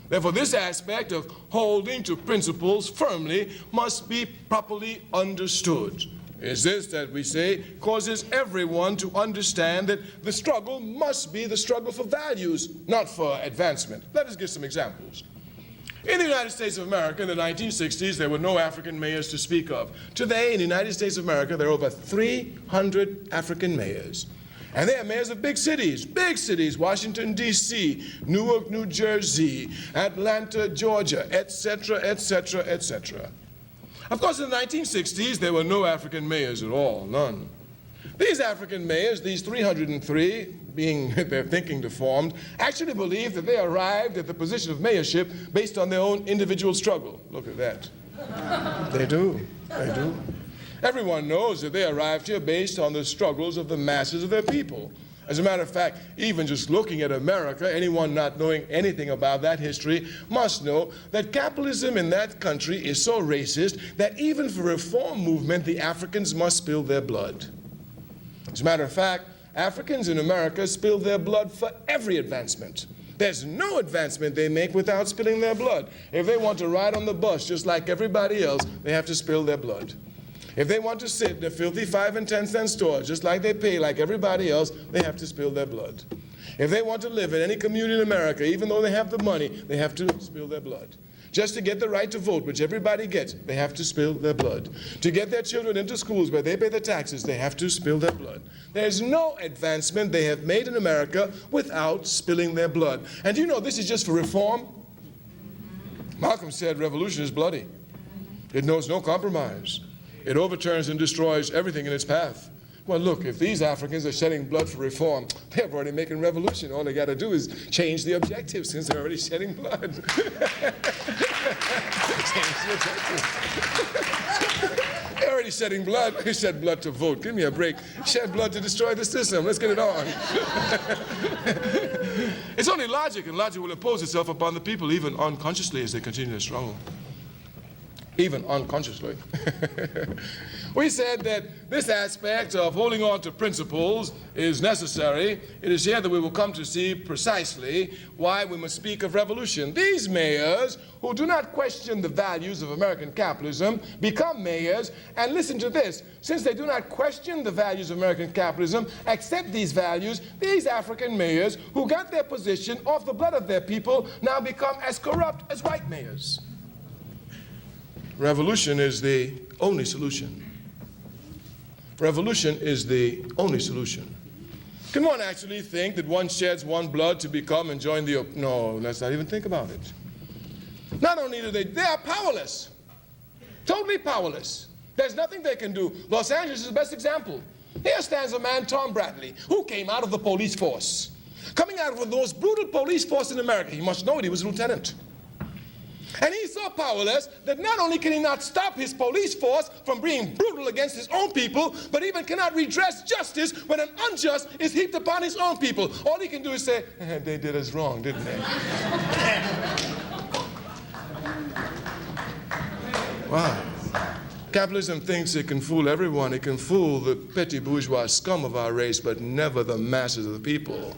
Therefore, this aspect of holding to principles firmly must be properly understood. is this that we say causes everyone to understand that the struggle must be the struggle for values, not for advancement. Let us give some examples. In the United States of America in the 1960s, there were no African mayors to speak of. Today, in the United States of America, there are over 300 African mayors. And they are mayors of big cities, Washington, D.C., Newark, New Jersey, Atlanta, Georgia, etc., etc., etc. Of course, in the 1960s, there were no African mayors at all, none. These African mayors, these 303, being their thinking deformed, actually believe that they arrived at the position of mayorship based on their own individual struggle. Look at that. They do. They do. Everyone knows that they arrived here based on the struggles of the masses of their people. As a matter of fact, even just looking at America, anyone not knowing anything about that history must know that capitalism in that country is so racist that even for a reform movement, the Africans must spill their blood. As a matter of fact, Africans in America spill their blood for every advancement. There's no advancement they make without spilling their blood. If they want to ride on the bus just like everybody else, they have to spill their blood. If they want to sit in a filthy 5 and 10 cent stores just like they pay like everybody else, they have to spill their blood. If they want to live in any community in America, even though they have the money, they have to spill their blood. Just to get the right to vote, which everybody gets, they have to spill their blood. To get their children into schools where they pay the taxes, they have to spill their blood. There's no advancement they have made in America without spilling their blood. And you know this is just for reform? Malcolm said revolution is bloody. It knows no compromise. It overturns and destroys everything in its path. Well, look, if these Africans are shedding blood for reform, they're already making revolution. All they got to do is change the objective since they're already shedding blood. Change the objective. They're already shedding blood. They shed blood to vote. Give me a break. Shed blood to destroy the system. Let's get it on. It's only logic, and logic will impose itself upon the people even unconsciously as they continue to struggle. Even unconsciously. We said that this aspect of holding on to principles is necessary. It is here that we will come to see precisely why we must speak of revolution. These mayors who do not question the values of American capitalism become mayors, and listen to this, since they do not question the values of American capitalism, accept these values, these African mayors who got their position off the blood of their people now become as corrupt as white mayors. Revolution is the only solution. Revolution is the only solution. Can one actually think that one sheds one blood to become and join the... No, let's not even think about it. Not only do they are powerless. Totally powerless. There's nothing they can do. Los Angeles is the best example. Here stands a man, Tom Bradley, who came out of the police force. Coming out of the most brutal police force in America. You must know it, he was a lieutenant. And he's so powerless that not only can he not stop his police force from being brutal against his own people, but even cannot redress justice when an unjust is heaped upon his own people. All he can do is say, they did us wrong, didn't they? Wow. Capitalism thinks it can fool everyone. It can fool the petty bourgeois scum of our race, but never the masses of the people.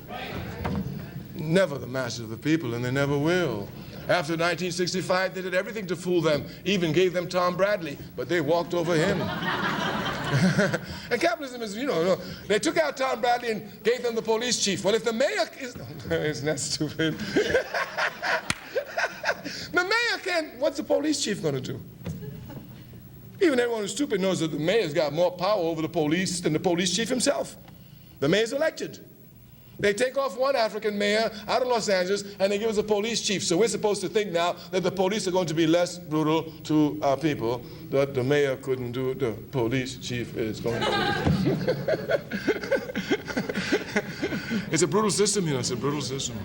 Never the masses of the people, and they never will. After 1965, they did everything to fool them, even gave them Tom Bradley, but they walked over him. And capitalism is, they took out Tom Bradley and gave them the police chief. Well, if the mayor is... Isn't that stupid? The mayor can't... What's the police chief going to do? Even everyone who's stupid knows that the mayor's got more power over the police than the police chief himself. The mayor's elected. They take off one African mayor out of Los Angeles and they give us a police chief. So we're supposed to think now that the police are going to be less brutal to our people. That the mayor couldn't do, the police chief is going to do. It's a brutal system, it's a brutal system.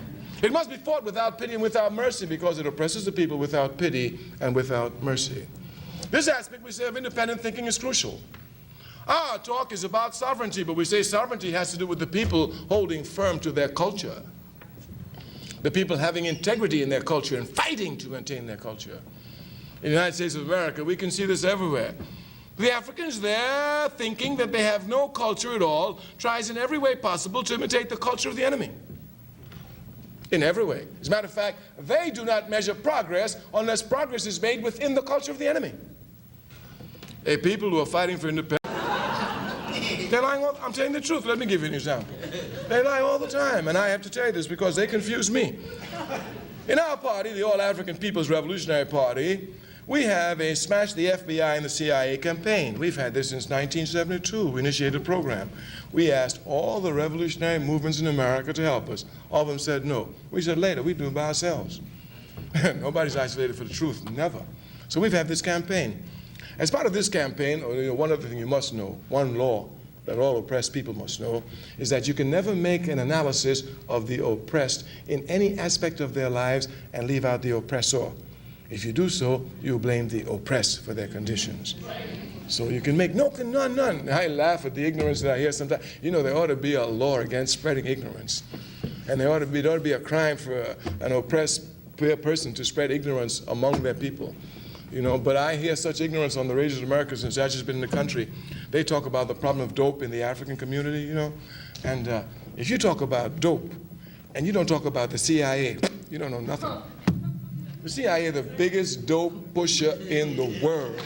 It must be fought without pity and without mercy because it oppresses the people without pity and without mercy. This aspect, we say, of independent thinking is crucial. Our talk is about sovereignty, but we say sovereignty has to do with the people holding firm to their culture. The people having integrity in their culture and fighting to maintain their culture. In the United States of America, we can see this everywhere. The Africans there, thinking that they have no culture at all, tries in every way possible to imitate the culture of the enemy. In every way. As a matter of fact, they do not measure progress unless progress is made within the culture of the enemy. A people who are fighting for independence. They're lying all, I'm telling the truth. Let me give you an example. They lie all the time, and I have to tell you this because they confuse me. In our party, the All African People's Revolutionary Party, we have a Smash the FBI and the CIA campaign. We've had this since 1972. We initiated a program. We asked all the revolutionary movements in America to help us. All of them said no. We said later, we do it by ourselves. Nobody's isolated for the truth, never. So we've had this campaign. As part of this campaign, one other thing you must know, one law that all oppressed people must know, is that you can never make an analysis of the oppressed in any aspect of their lives and leave out the oppressor. If you do so, you blame the oppressed for their conditions. So you can make none. I laugh at the ignorance that I hear sometimes. You know, there ought to be a law against spreading ignorance. And there ought to be a crime for an oppressed person to spread ignorance among their people. You know, but I hear such ignorance on the radio in America since I've just been in the country. They talk about the problem of dope in the African community, you know. And if you talk about dope and you don't talk about the CIA, you don't know nothing. The CIA, the biggest dope pusher in the world.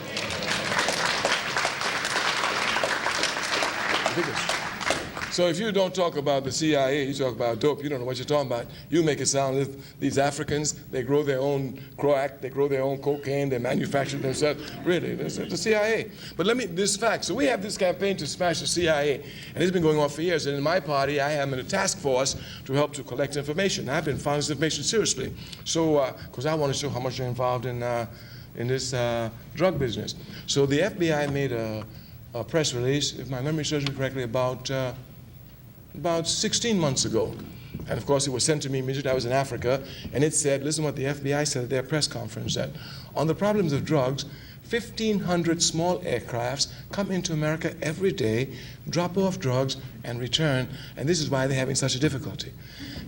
Biggest. So if you don't talk about the CIA, you talk about dope, you don't know what you're talking about. You make it sound as if these Africans, they grow their own crack, they grow their own cocaine, they manufacture it themselves. Really, that's the CIA. But this fact. So we have this campaign to smash the CIA, and it's been going on for years. And in my party, I am in a task force to help to collect information. I've been following this information seriously. So, because I want to show how much they're involved in this drug business. So the FBI made a press release, if my memory serves me correctly, about 16 months ago. And of course, it was sent to me immediately. I was in Africa, and it said, listen what the FBI said at their press conference, that on the problems of drugs, 1,500 small aircrafts come into America every day, drop off drugs, and return, and this is why they're having such a difficulty.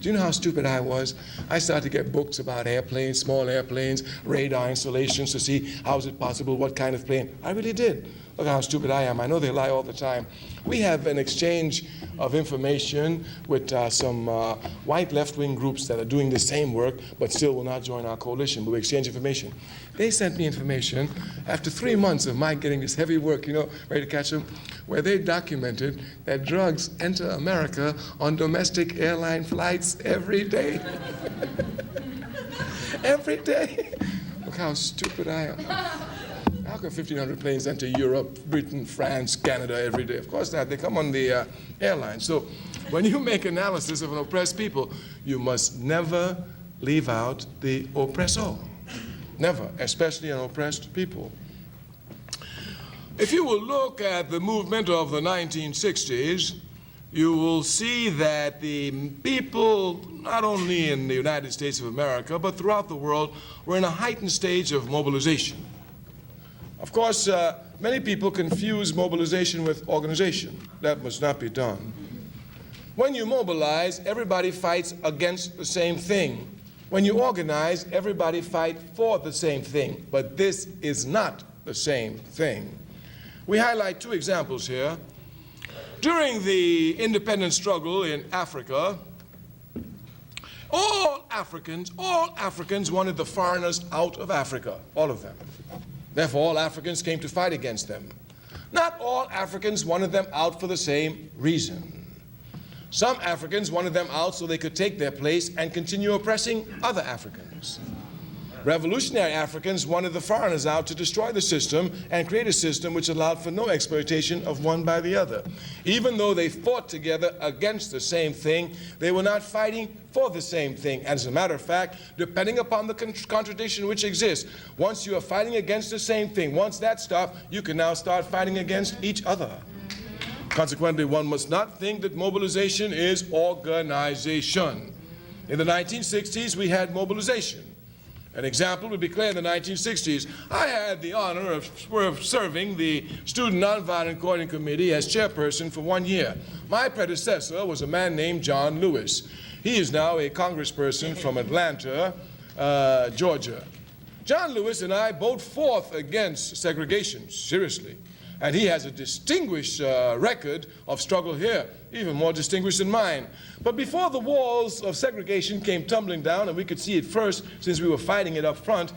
Do you know how stupid I was? I started to get books about airplanes, small airplanes, radar installations to see how is it possible, what kind of plane. I really did. Look how stupid I am. I know they lie all the time. We have an exchange of information with some white left-wing groups that are doing the same work but still will not join our coalition, but we exchange information. They sent me information after 3 months of my getting this heavy work, you know, ready to catch them, where they documented that drugs enter America on domestic airline flights every day. Every day. Look how stupid I am. How can 1,500 planes enter Europe, Britain, France, Canada every day? Of course not. They come on the airline. So when you make analysis of an oppressed people, you must never leave out the oppressor. Never, especially an oppressed people. If you will look at the movement of the 1960s, you will see that the people, not only in the United States of America, but throughout the world, were in a heightened stage of mobilization. Of course, many people confuse mobilization with organization. That must not be done. When you mobilize, everybody fights against the same thing. When you organize, everybody fights for the same thing. But this is not the same thing. We highlight two examples here. During the independence struggle in Africa, all Africans wanted the foreigners out of Africa, all of them. Therefore, all Africans came to fight against them. Not all Africans wanted them out for the same reason. Some Africans wanted them out so they could take their place and continue oppressing other Africans. Revolutionary Africans wanted the foreigners out to destroy the system and create a system which allowed for no exploitation of one by the other. Even though they fought together against the same thing, they were not fighting for the same thing. As a matter of fact, depending upon the contradiction which exists, once you are fighting against the same thing, once that stops, you can now start fighting against each other. Consequently, one must not think that mobilization is organization. In the 1960s, we had mobilization. An example would be clear in the 1960s. I had the honor of serving the Student Nonviolent Coordinating Committee as chairperson for 1 year. My predecessor was a man named John Lewis. He is now a congressperson from Atlanta, Georgia. John Lewis and I both fought against segregation, seriously. And he has a distinguished record of struggle here, even more distinguished than mine. But before the walls of segregation came tumbling down, and we could see it first since we were fighting it up front,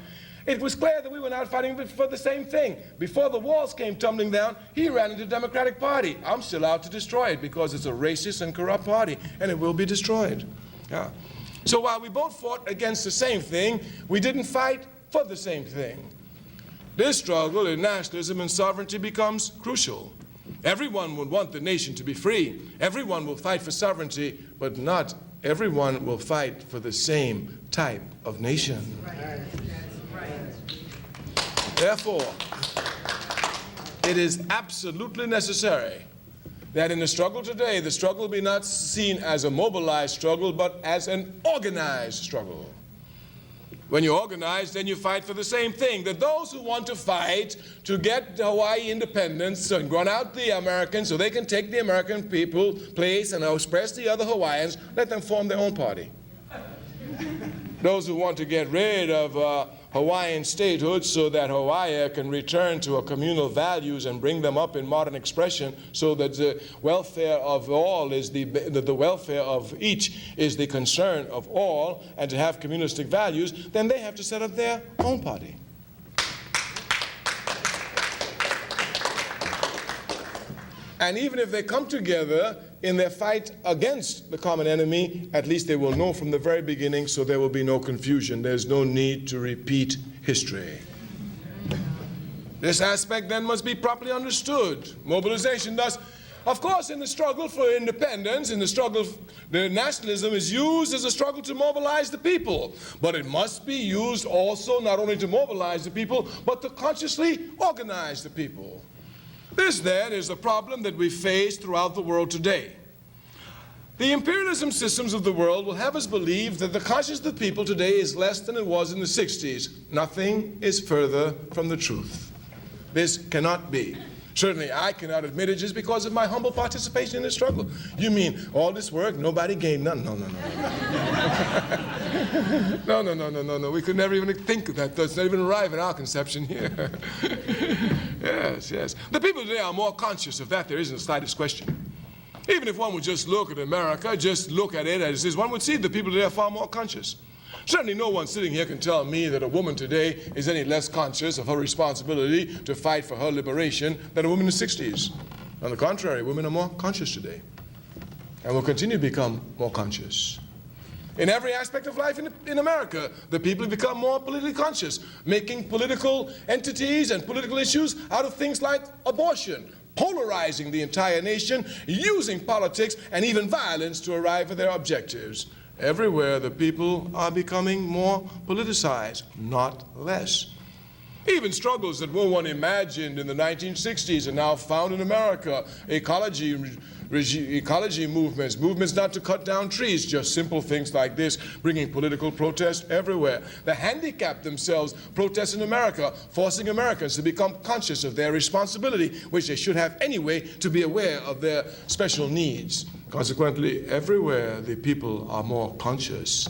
It was clear that we were not fighting for the same thing. Before the walls came tumbling down, he ran into the Democratic Party. I'm still out to destroy it because it's a racist and corrupt party, and it will be destroyed. Yeah. So while we both fought against the same thing, we didn't fight for the same thing. This struggle in nationalism and sovereignty becomes crucial. Everyone would want the nation to be free. Everyone will fight for sovereignty, but not everyone will fight for the same type of nation. Right. Therefore, it is absolutely necessary that in the struggle today, the struggle be not seen as a mobilized struggle, but as an organized struggle. When you organize, then you fight for the same thing. That those who want to fight to get Hawaii independence and run out the Americans so they can take the American people place and oppress the other Hawaiians, let them form their own party. Those who want to get rid of Hawaiian statehood so that Hawaii can return to a communal values and bring them up in modern expression so that the welfare of all is the welfare of each is the concern of all, and to have communistic values, then they have to set up their own party. And even if they come together in their fight against the common enemy, at least they will know from the very beginning, so there will be no confusion. There's no need to repeat history. This aspect then must be properly understood. Mobilization thus, of course, in the struggle for independence, in the struggle, the nationalism is used as a struggle to mobilize the people. But it must be used also not only to mobilize the people, but to consciously organize the people. This, then, is the problem that we face throughout the world today. The imperialism systems of the world will have us believe that the conscience of the people today is less than it was in the 60s. Nothing is further from the truth. This cannot be. Certainly, I cannot admit it just because of my humble participation in this struggle. You mean all this work, nobody gained none? No, no, no. No. We could never even think of that. That's not even arrive at our conception here. Yes. The people today are more conscious of that. There isn't the slightest question. Even if one would just look at America, just look at it as is, one would see the people today are far more conscious. Certainly no one sitting here can tell me that a woman today is any less conscious of her responsibility to fight for her liberation than a woman in the 60s. On the contrary, women are more conscious today and will continue to become more conscious. In every aspect of life in America, the people have become more politically conscious, making political entities and political issues out of things like abortion, polarizing the entire nation, using politics and even violence to arrive at their objectives. Everywhere, the people are becoming more politicized, not less. Even struggles that no one imagined in the 1960s are now found in America. Ecology movements, movements not to cut down trees, just simple things like this, bringing political protest everywhere. The handicapped themselves protest in America, forcing Americans to become conscious of their responsibility, which they should have anyway, to be aware of their special needs. Consequently, everywhere the people are more conscious.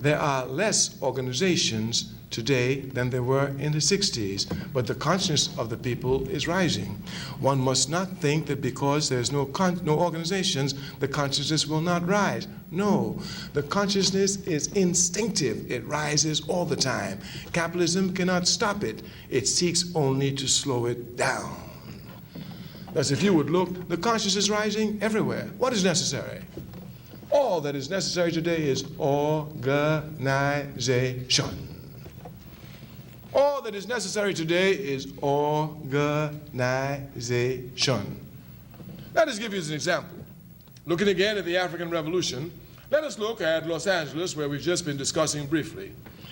There are less organizations today than there were in the 60s, but the consciousness of the people is rising. One must not think that because there's no organizations, the consciousness will not rise. No, the consciousness is instinctive. It rises all the time. Capitalism cannot stop it. It seeks only to slow it down. Thus, if you would look, the consciousness is rising everywhere. What is necessary? All that is necessary today is organization. All that is necessary today is organization. Let us give you an example. Looking again at the African Revolution, let us look at Los Angeles, where we've just been discussing briefly.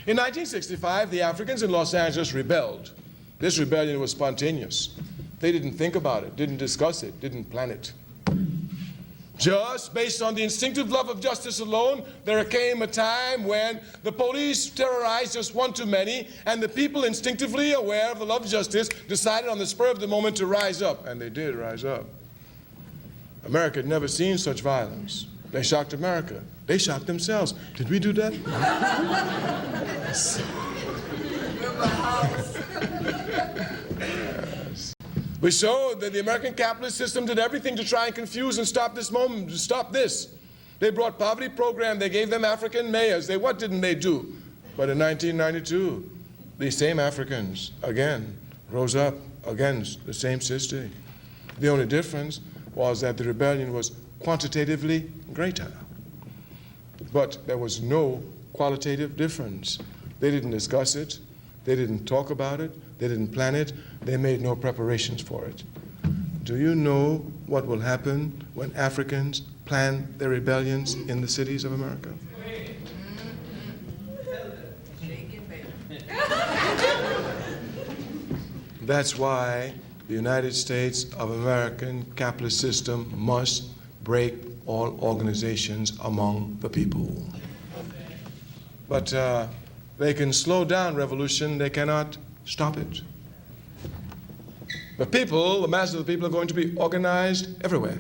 In 1965, the Africans in Los Angeles rebelled. This rebellion was spontaneous. They didn't think about it, didn't discuss it, didn't plan it. Just based on the instinctive love of justice alone, there came a time when the police terrorized just one too many, and the people, instinctively aware of the love of justice, decided on the spur of the moment to rise up, and they did rise up. America had never seen such violence. They shocked America. They shocked themselves. Did we do that? Yes. We showed that the American capitalist system did everything to try and confuse and stop this moment, to stop this. They brought poverty program, they gave them African mayors. What didn't they do? But in 1992, these same Africans again rose up against the same system. The only difference was that the rebellion was quantitatively greater. But there was no qualitative difference. They didn't discuss it. They didn't talk about it. They didn't plan it. They made no preparations for it. Do you know what will happen when Africans plan their rebellions in the cities of America? That's why the United States of American capitalist system must break all organizations among the people. But they can slow down revolution, they cannot stop it. The people, the masses of the people, are going to be organized everywhere.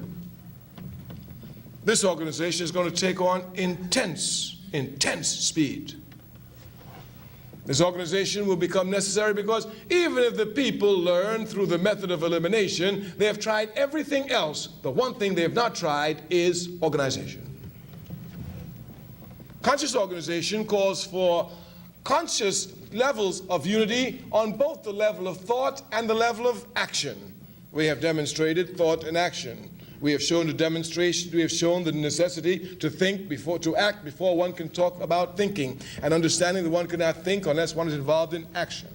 This organization is going to take on intense speed. This organization will become necessary because even if the people learn through the method of elimination, they have tried everything else. The one thing they have not tried is organization. Conscious organization calls for conscious levels of unity on both the level of thought and the level of action. We have demonstrated thought and action. We have shown the demonstration, we have shown the necessity to think before, to act before one can talk about thinking, and understanding that one cannot think unless one is involved in action.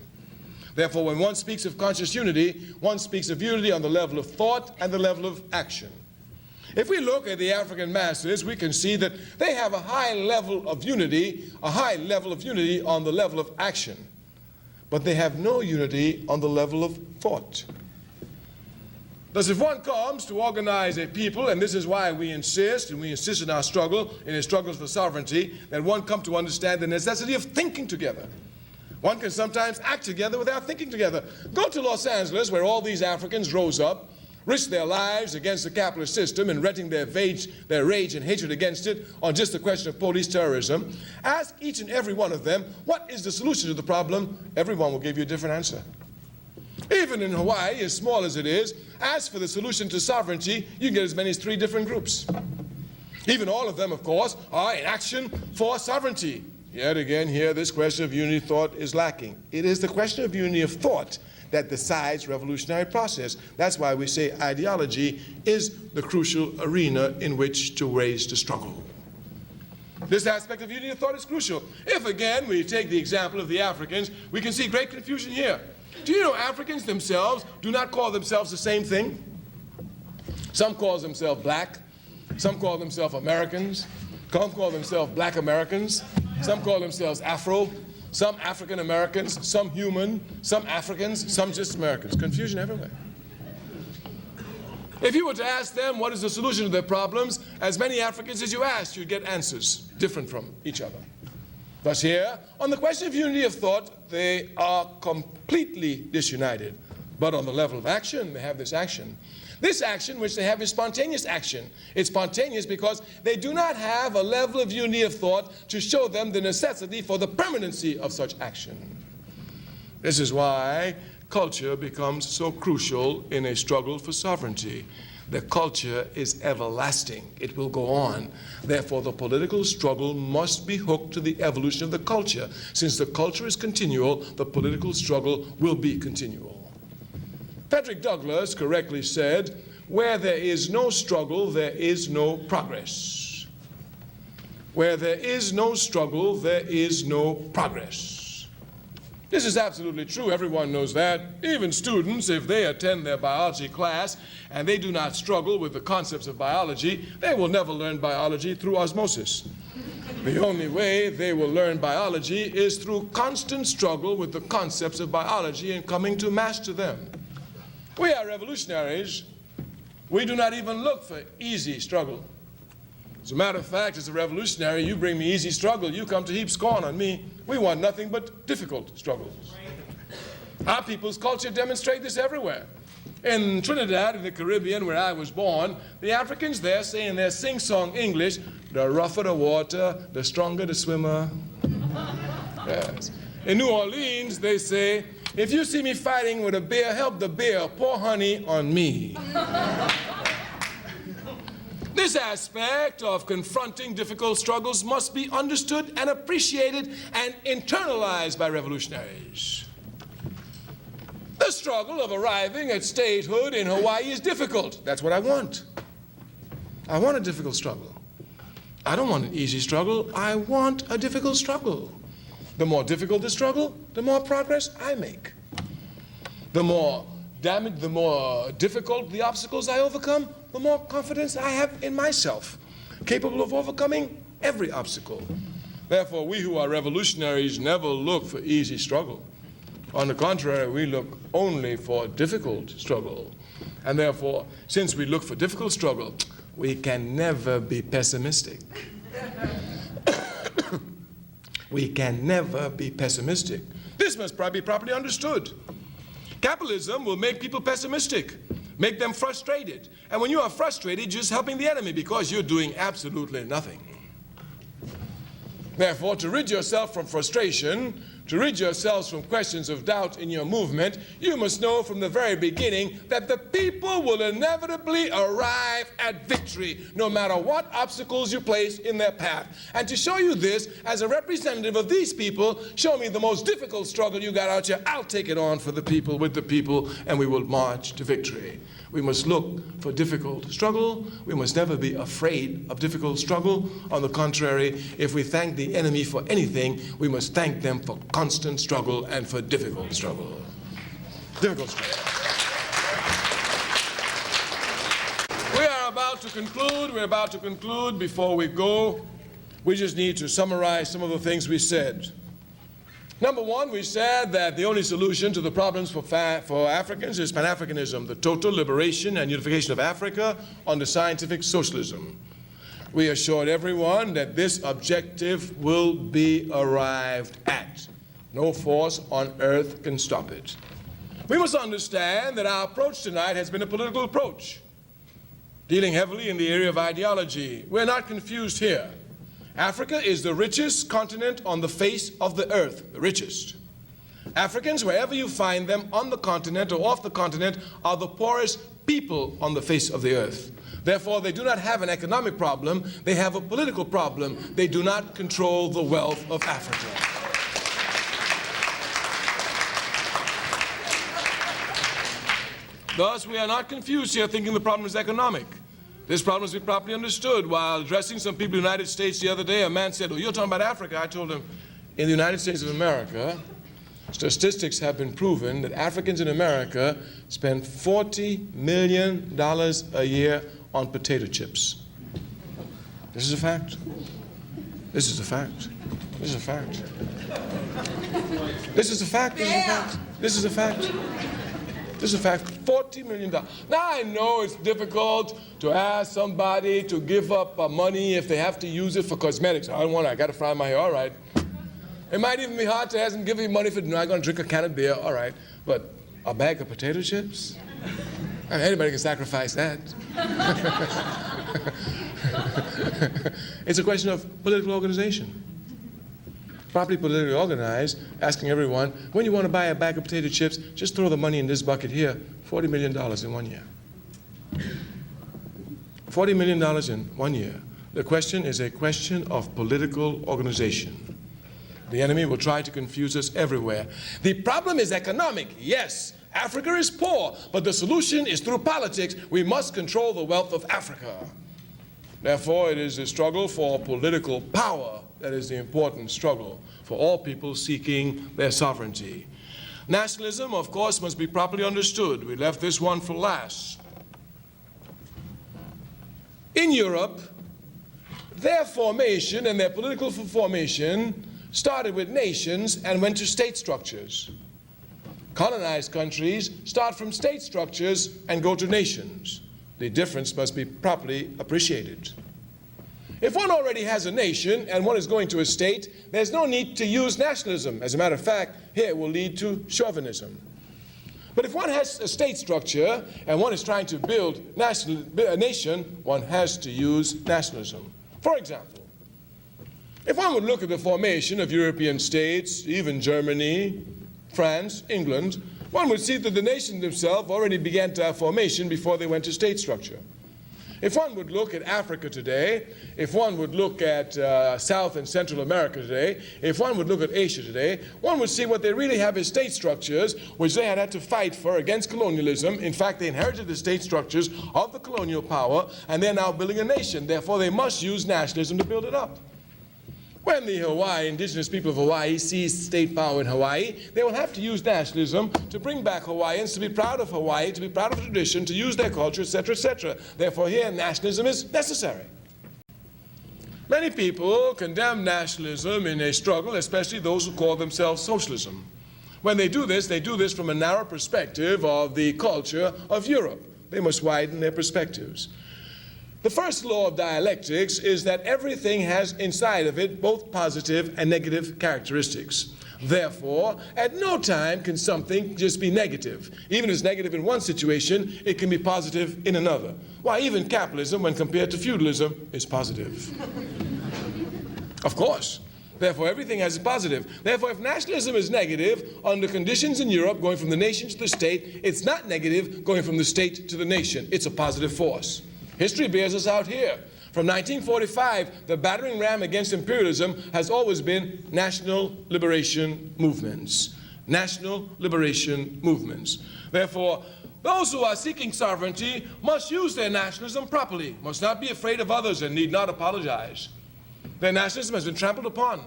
Therefore, when one speaks of conscious unity, one speaks of unity on the level of thought and the level of action. If we look at the African masses, we can see that they have a high level of unity on the level of action, but they have no unity on the level of thought. Thus, if one comes to organize a people, and this is why we insist in our struggle, in our struggles for sovereignty, that one come to understand the necessity of thinking together. One can sometimes act together without thinking together. Go to Los Angeles, where all these Africans rose up, risked their lives against the capitalist system and venting their rage and hatred against it on just the question of police terrorism. Ask each and every one of them, what is the solution to the problem? Everyone will give you a different answer. Even in Hawaii, as small as it is, ask for the solution to sovereignty, you can get as many as 3 different groups. Even all of them, of course, are in action for sovereignty. Yet again, here, this question of unity of thought is lacking. It is the question of unity of thought that decides revolutionary process. That's why we say ideology is the crucial arena in which to raise the struggle. This aspect of unity of thought is crucial. If, again, we take the example of the Africans, we can see great confusion here. Do you know Africans themselves do not call themselves the same thing? Some call themselves black, some call themselves Americans, some call themselves black Americans, some call themselves Afro, some African Americans, some human, some Africans, some just Americans. Confusion everywhere. If you were to ask them what is the solution to their problems, as many Africans as you asked, you'd get answers different from each other. Thus here, on the question of unity of thought, they are completely disunited. But on the level of action, they have this action. This action which they have is spontaneous action. It's spontaneous because they do not have a level of unity of thought to show them the necessity for the permanency of such action. This is why culture becomes so crucial in a struggle for sovereignty. The culture is everlasting. It will go on. Therefore, the political struggle must be hooked to the evolution of the culture. Since the culture is continual, the political struggle will be continual. Frederick Douglass correctly said, where there is no struggle, there is no progress. Where there is no struggle, there is no progress. This is absolutely true. Everyone knows that. Even students, if they attend their biology class and they do not struggle with the concepts of biology, they will never learn biology through osmosis. The only way they will learn biology is through constant struggle with the concepts of biology and coming to master them. We are revolutionaries. We do not even look for easy struggle. As a matter of fact, as a revolutionary, you bring me easy struggle, you come to heap scorn on me. We want nothing but difficult struggles. Our people's culture demonstrates this everywhere. In Trinidad, in the Caribbean, where I was born, the Africans there say in their sing-song English, the rougher the water, the stronger the swimmer. Yes. In New Orleans, they say, if you see me fighting with a bear, help the bear, pour honey on me. This aspect of confronting difficult struggles must be understood and appreciated and internalized by revolutionaries. The struggle of arriving at statehood in Hawaii is difficult. That's what I want. I want a difficult struggle. I don't want an easy struggle. I want a difficult struggle. The more difficult the struggle, the more progress I make. The more difficult the obstacles I overcome, the more confidence I have in myself, capable of overcoming every obstacle. Therefore, we who are revolutionaries never look for easy struggle. On the contrary, we look only for difficult struggle. And therefore, since we look for difficult struggle, we can never be pessimistic. We can never be pessimistic. This must be properly understood. Capitalism will make people pessimistic, make them frustrated. And when you are frustrated, you're just helping the enemy because you're doing absolutely nothing. Therefore, to rid yourself from frustration, to rid yourselves from questions of doubt in your movement, you must know from the very beginning that the people will inevitably arrive at victory, no matter what obstacles you place in their path. And to show you this, as a representative of these people, show me the most difficult struggle you got out here. I'll take it on for the people, with the people, and we will march to victory. We must look for difficult struggle. We must never be afraid of difficult struggle. On the contrary, if we thank the enemy for anything, we must thank them for constant struggle and for difficult struggle. Difficult struggle. We are about to conclude. We're about to conclude. Before we go, we just need to summarize some of the things we said. Number one, we said that the only solution to the problems for Africans is Pan-Africanism, the total liberation and unification of Africa under scientific socialism. We assured everyone that this objective will be arrived at. No force on earth can stop it. We must understand that our approach tonight has been a political approach, dealing heavily in the area of ideology. We're not confused here. Africa is the richest continent on the face of the earth, the richest. Africans, wherever you find them, on the continent or off the continent, are the poorest people on the face of the earth. Therefore, they do not have an economic problem, they have a political problem. They do not control the wealth of Africa. Thus, we are not confused here thinking the problem is economic. This problem must be properly understood. While addressing some people in the United States the other day, a man said, "Oh, you're talking about Africa." I told him, in the United States of America, statistics have been proven that Africans in America spend $40 million a year on potato chips. This is a fact. This is a fact. This is a fact. This is a fact. This is a fact. This is a fact. This is a fact, $40 million. Now, I know it's difficult to ask somebody to give up money if they have to use it for cosmetics. I don't want it, I got to fry my hair, all right. It might even be hard to ask them to give you money for, no, I'm going to drink a can of beer, all right. But a bag of potato chips? I mean, anybody can sacrifice that. It's a question of political organization. Properly politically organized, asking everyone, when you want to buy a bag of potato chips, just throw the money in this bucket here, $40 million in 1 year. $40 million in 1 year. The question is a question of political organization. The enemy will try to confuse us everywhere. The problem is economic, yes. Africa is poor, but the solution is through politics. We must control the wealth of Africa. Therefore, it is a struggle for political power that is the important struggle for all people seeking their sovereignty. Nationalism, of course, must be properly understood. We left this one for last. In Europe, their formation and their political formation started with nations and went to state structures. Colonized countries start from state structures and go to nations. The difference must be properly appreciated. If one already has a nation and one is going to a state, there's no need to use nationalism. As a matter of fact, here it will lead to chauvinism. But if one has a state structure and one is trying to build a nation, one has to use nationalism. For example, if one would look at the formation of European states, even Germany, France, England, one would see that the nations themselves already began to have formation before they went to state structure. If one would look at Africa today, if one would look at South and Central America today, if one would look at Asia today, one would see what they really have is state structures which they had to fight for against colonialism. In fact, they inherited the state structures of the colonial power, and they're now building a nation. Therefore, they must use nationalism to build it up. When the indigenous people of Hawaii seize state power in Hawaii, they will have to use nationalism to bring back Hawaiians to be proud of Hawaii, to be proud of tradition, to use their culture, etc., etc. Therefore, here, nationalism is necessary. Many people condemn nationalism in a struggle, especially those who call themselves socialism. When they do this from a narrow perspective of the culture of Europe. They must widen their perspectives. The first law of dialectics is that everything has inside of it both positive and negative characteristics. Therefore, at no time can something just be negative. Even if it's negative in one situation, it can be positive in another. Why, even capitalism, when compared to feudalism, is positive. Of course. Therefore, everything has a positive. Therefore, if nationalism is negative, under conditions in Europe, going from the nation to the state, it's not negative going from the state to the nation. It's a positive force. History bears us out here. From 1945, the battering ram against imperialism has always been national liberation movements. National liberation movements. Therefore, those who are seeking sovereignty must use their nationalism properly, must not be afraid of others, and need not apologize. Their nationalism has been trampled upon.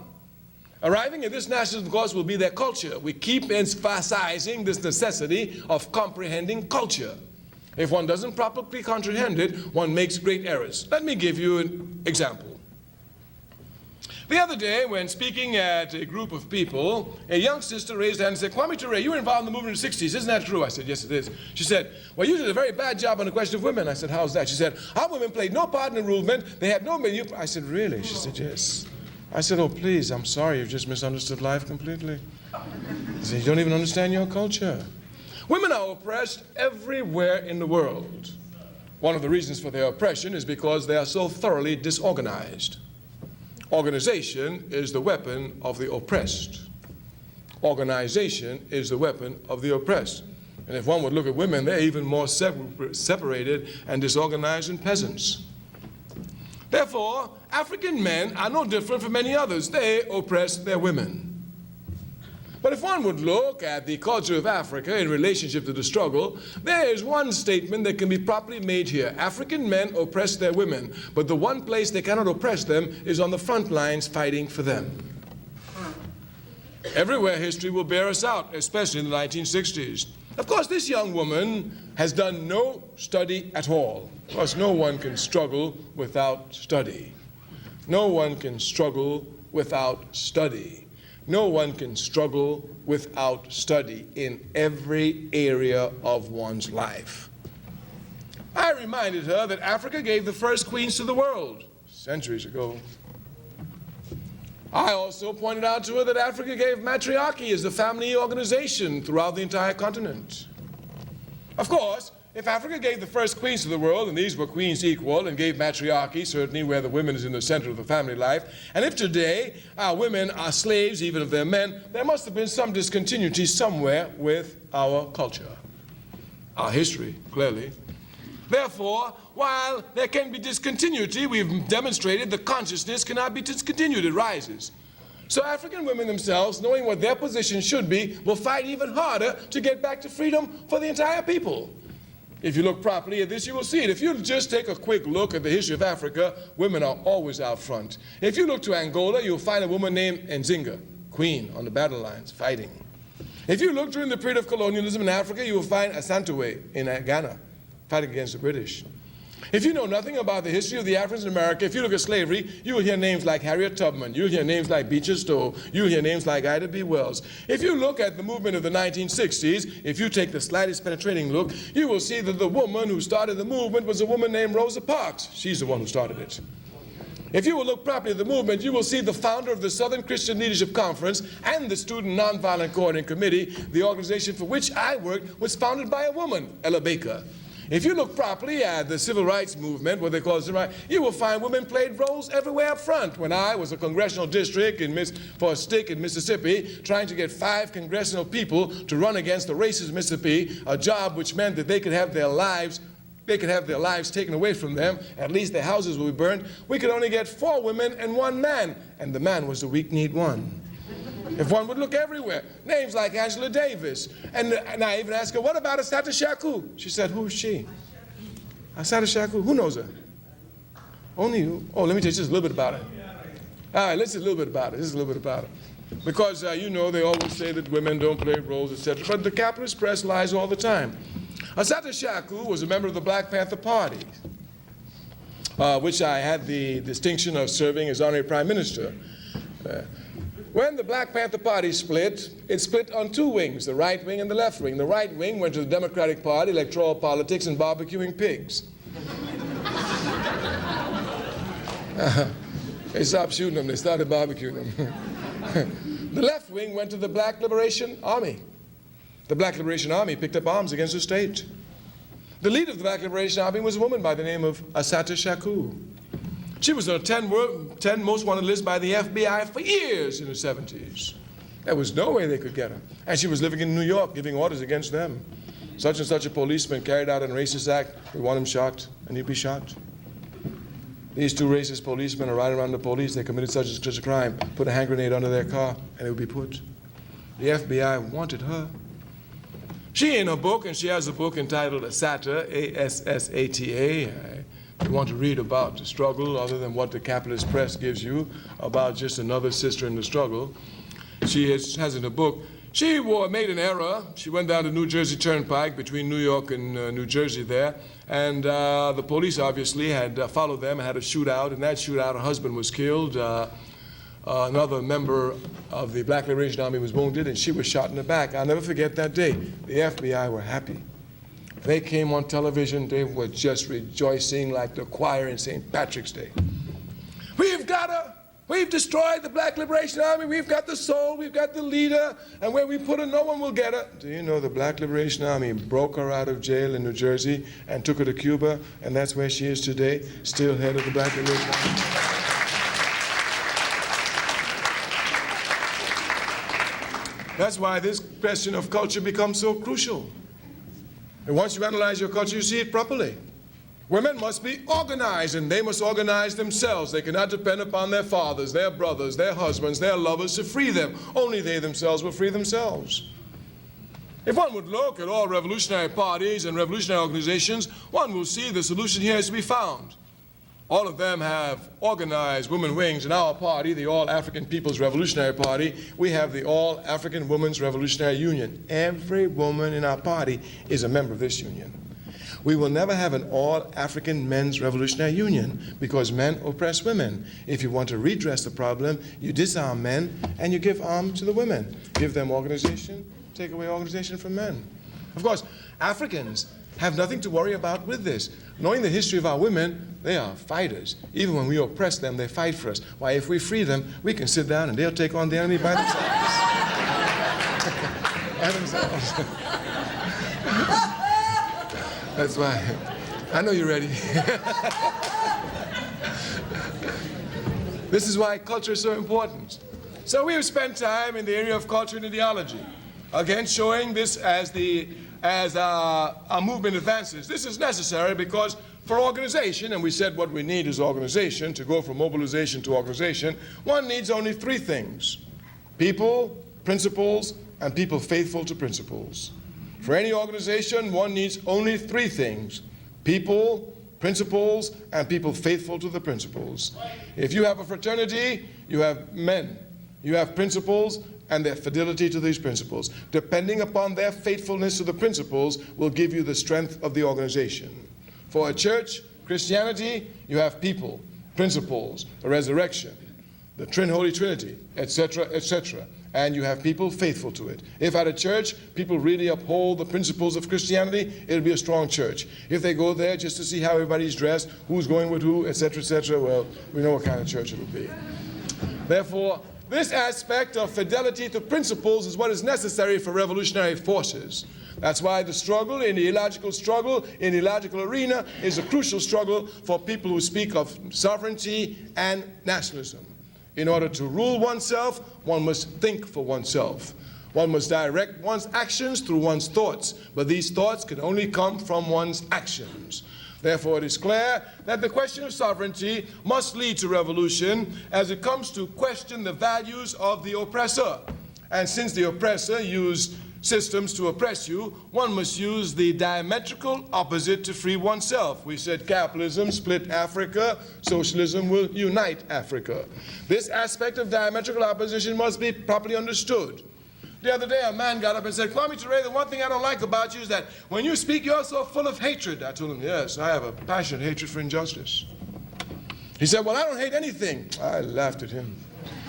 Arriving at this nationalism, of course, will be their culture. We keep emphasizing this necessity of comprehending culture. If one doesn't properly comprehend it, one makes great errors. Let me give you an example. The other day, when speaking at a group of people, a young sister raised her hand and said, "Kwame Ture, you were involved in the movement in the 60s, isn't that true?" I said, "Yes, it is." She said, "Well, you did a very bad job on the question of women." I said, "How's that?" She said, "Our women played no part in the movement. They had no menu." I said, "Really?" She said, "Yes." I said, "Oh, please, I'm sorry, you've just misunderstood life completely." She said, "You don't even understand your culture." Women are oppressed everywhere in the world. One of the reasons for their oppression is because they are so thoroughly disorganized. Organization is the weapon of the oppressed. Organization is the weapon of the oppressed. And if one would look at women, they're even more separated and disorganized than peasants. Therefore, African men are no different from many others. They oppress their women. But if one would look at the culture of Africa in relationship to the struggle, there is one statement that can be properly made here. African men oppress their women, but the one place they cannot oppress them is on the front lines fighting for them. Everywhere history will bear us out, especially in the 1960s. Of course, this young woman has done no study at all. Of course, no one can struggle without study. No one can struggle without study. No one can struggle without study in every area of one's life. I reminded her that Africa gave the first queens to the world centuries ago. I also pointed out to her that Africa gave matriarchy as the family organization throughout the entire continent. Of course, if Africa gave the first queens to the world, and these were queens equal, and gave matriarchy, certainly where the women is in the center of the family life, and if today our women are slaves even of their men, there must have been some discontinuity somewhere with our culture, our history, clearly. Therefore, while there can be discontinuity, we've demonstrated the consciousness cannot be discontinued, it rises. So African women themselves, knowing what their position should be, will fight even harder to get back to freedom for the entire people. If you look properly at this, you will see it. If you just take a quick look at the history of Africa, women are always out front. If you look to Angola, you'll find a woman named Nzinga, queen on the battle lines, fighting. If you look during the period of colonialism in Africa, you will find Asantewaa in Ghana, fighting against the British. If you know nothing about the history of the Africans in America, if you look at slavery, you will hear names like Harriet Tubman, you'll hear names like Beecher Stowe, you'll hear names like Ida B. Wells. If you look at the movement of the 1960s, if you take the slightest penetrating look, you will see that the woman who started the movement was a woman named Rosa Parks. She's the one who started it. If you will look properly at the movement, you will see the founder of the Southern Christian Leadership Conference and the Student Nonviolent Coordinating Committee, the organization for which I worked, was founded by a woman, Ella Baker. If you look properly at the civil rights movement, what they call civil rights, you will find women played roles everywhere up front. When I was a congressional district for a stick in Mississippi, trying to get 5 congressional people to run against the racist Mississippi, a job which meant that they could have their lives they could have their lives taken away from them, at least their houses will be burned, we could only get 4 women and 1 man, and the man was the weak-kneed one. If one would look everywhere, names like Angela Davis. And I even asked her, what about Assata Shakur? She said, who's she? Assata Shakur, who knows her? Only you. Oh, let me tell you just a little bit about her. All right, let's just a little bit about it. This is a little bit about it. Because, you know, they always say that women don't play roles, etc. But the capitalist press lies all the time. Assata Shakur was a member of the Black Panther Party, which I had the distinction of serving as honorary prime minister. When the Black Panther Party split, it split on 2 wings, the right wing and the left wing. The right wing went to the Democratic Party, electoral politics, and barbecuing pigs. They stopped shooting them, they started barbecuing them. The left wing went to the Black Liberation Army. The Black Liberation Army picked up arms against the state. The leader of the Black Liberation Army was a woman by the name of Assata Shakur. She was on a 10 most wanted list by the FBI for years in the 70s. There was no way they could get her. And she was living in New York, giving orders against them. Such and such a policeman carried out a racist act. We want him shot, and he'd be shot. These 2 racist policemen are right around the police. They committed such and such a crime, put a hand grenade under their car, and it would be put. The FBI wanted her. She, in her book, and she has a book entitled Assata, A-S-S-A-T-A. If you want to read about the struggle, other than what the capitalist press gives you, about just another sister in the struggle, she has in her book, she made an error. She went down the New Jersey Turnpike between New York and New Jersey there, and the police obviously had followed them and had a shootout. In that shootout, her husband was killed. Another member of the Black Liberation Army was wounded, and she was shot in the back. I'll never forget that day. The FBI were happy. They came on television, they were just rejoicing like the choir in St. Patrick's Day. We've got her! We've destroyed the Black Liberation Army, we've got the soul, we've got the leader, and where we put her, no one will get her. Do you know the Black Liberation Army broke her out of jail in New Jersey and took her to Cuba, and that's where she is today, still head of the Black Liberation Army. That's why this question of culture becomes so crucial. And once you analyze your culture, you see it properly. Women must be organized, and they must organize themselves. They cannot depend upon their fathers, their brothers, their husbands, their lovers to free them. Only they themselves will free themselves. If one would look at all revolutionary parties and revolutionary organizations, one will see the solution here is to be found. All of them have organized women wings. In our party, the All-African People's Revolutionary Party, we have the All-African Women's Revolutionary Union. Every woman in our party is a member of this union. We will never have an All-African Men's Revolutionary Union because men oppress women. If you want to redress the problem, you disarm men and you give arms to the women. Give them organization, take away organization from men. Of course, Africans have nothing to worry about with this. Knowing the history of our women, they are fighters. Even when we oppress them, they fight for us. Why, if we free them, we can sit down and they'll take on the enemy by themselves. By themselves. That's why. I know you're ready. This is why culture is so important. So we have spent time in the area of culture and ideology. Again, showing this as our movement advances. This is necessary because for organization, and we said what we need is organization, to go from mobilization to organization, one needs only 3 things: people, principles, and people faithful to principles. For any organization, one needs only 3 things: people, principles, and people faithful to the principles. If you have a fraternity, you have men. You have principles, and their fidelity to these principles. Depending upon their faithfulness to the principles will give you the strength of the organization. For a church, Christianity, you have people, principles, the resurrection, the Holy Trinity, etc., etc. And you have people faithful to it. If at a church, people really uphold the principles of Christianity, it'll be a strong church. If they go there just to see how everybody's dressed, who's going with who, etc., etc., well, we know what kind of church it'll be. Therefore, this aspect of fidelity to principles is what is necessary for revolutionary forces. That's why the struggle, in the illogical arena, is a crucial struggle for people who speak of sovereignty and nationalism. In order to rule oneself, one must think for oneself. One must direct one's actions through one's thoughts, but these thoughts can only come from one's actions. Therefore, it is clear that the question of sovereignty must lead to revolution as it comes to question the values of the oppressor. And since the oppressor used systems to oppress you, one must use the diametrical opposite to free oneself. We said capitalism split Africa, socialism will unite Africa. This aspect of diametrical opposition must be properly understood. The other day, a man got up and said, Kwame Ture, the one thing I don't like about you is that when you speak, you're so full of hatred. I told him, yes, I have a passionate hatred for injustice. He said, well, I don't hate anything. I laughed at him.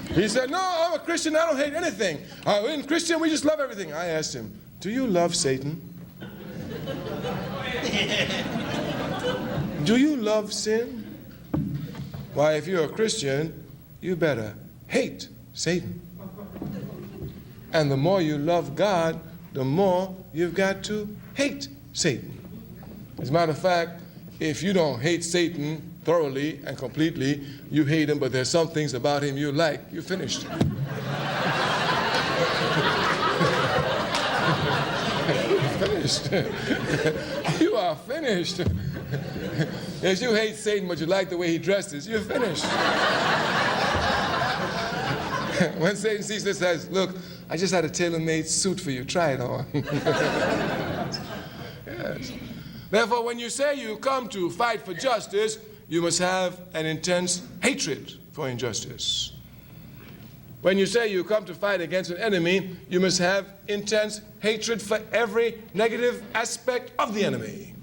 He said, no, I'm a Christian, I don't hate anything. In Christian, we just love everything. I asked him, do you love Satan? Do you love sin? Why, if you're a Christian, you better hate Satan. And the more you love God, the more you've got to hate Satan. As a matter of fact, if you don't hate Satan thoroughly and completely, you hate him, but there's some things about him you like, you're finished. Finished. You are finished. If you hate Satan, but you like the way he dresses, you're finished. When Satan sees this, says, look, I just had a tailor-made suit for you. Try it on. Yes. Therefore, when you say you come to fight for justice, you must have an intense hatred for injustice. When you say you come to fight against an enemy, you must have intense hatred for every negative aspect of the enemy.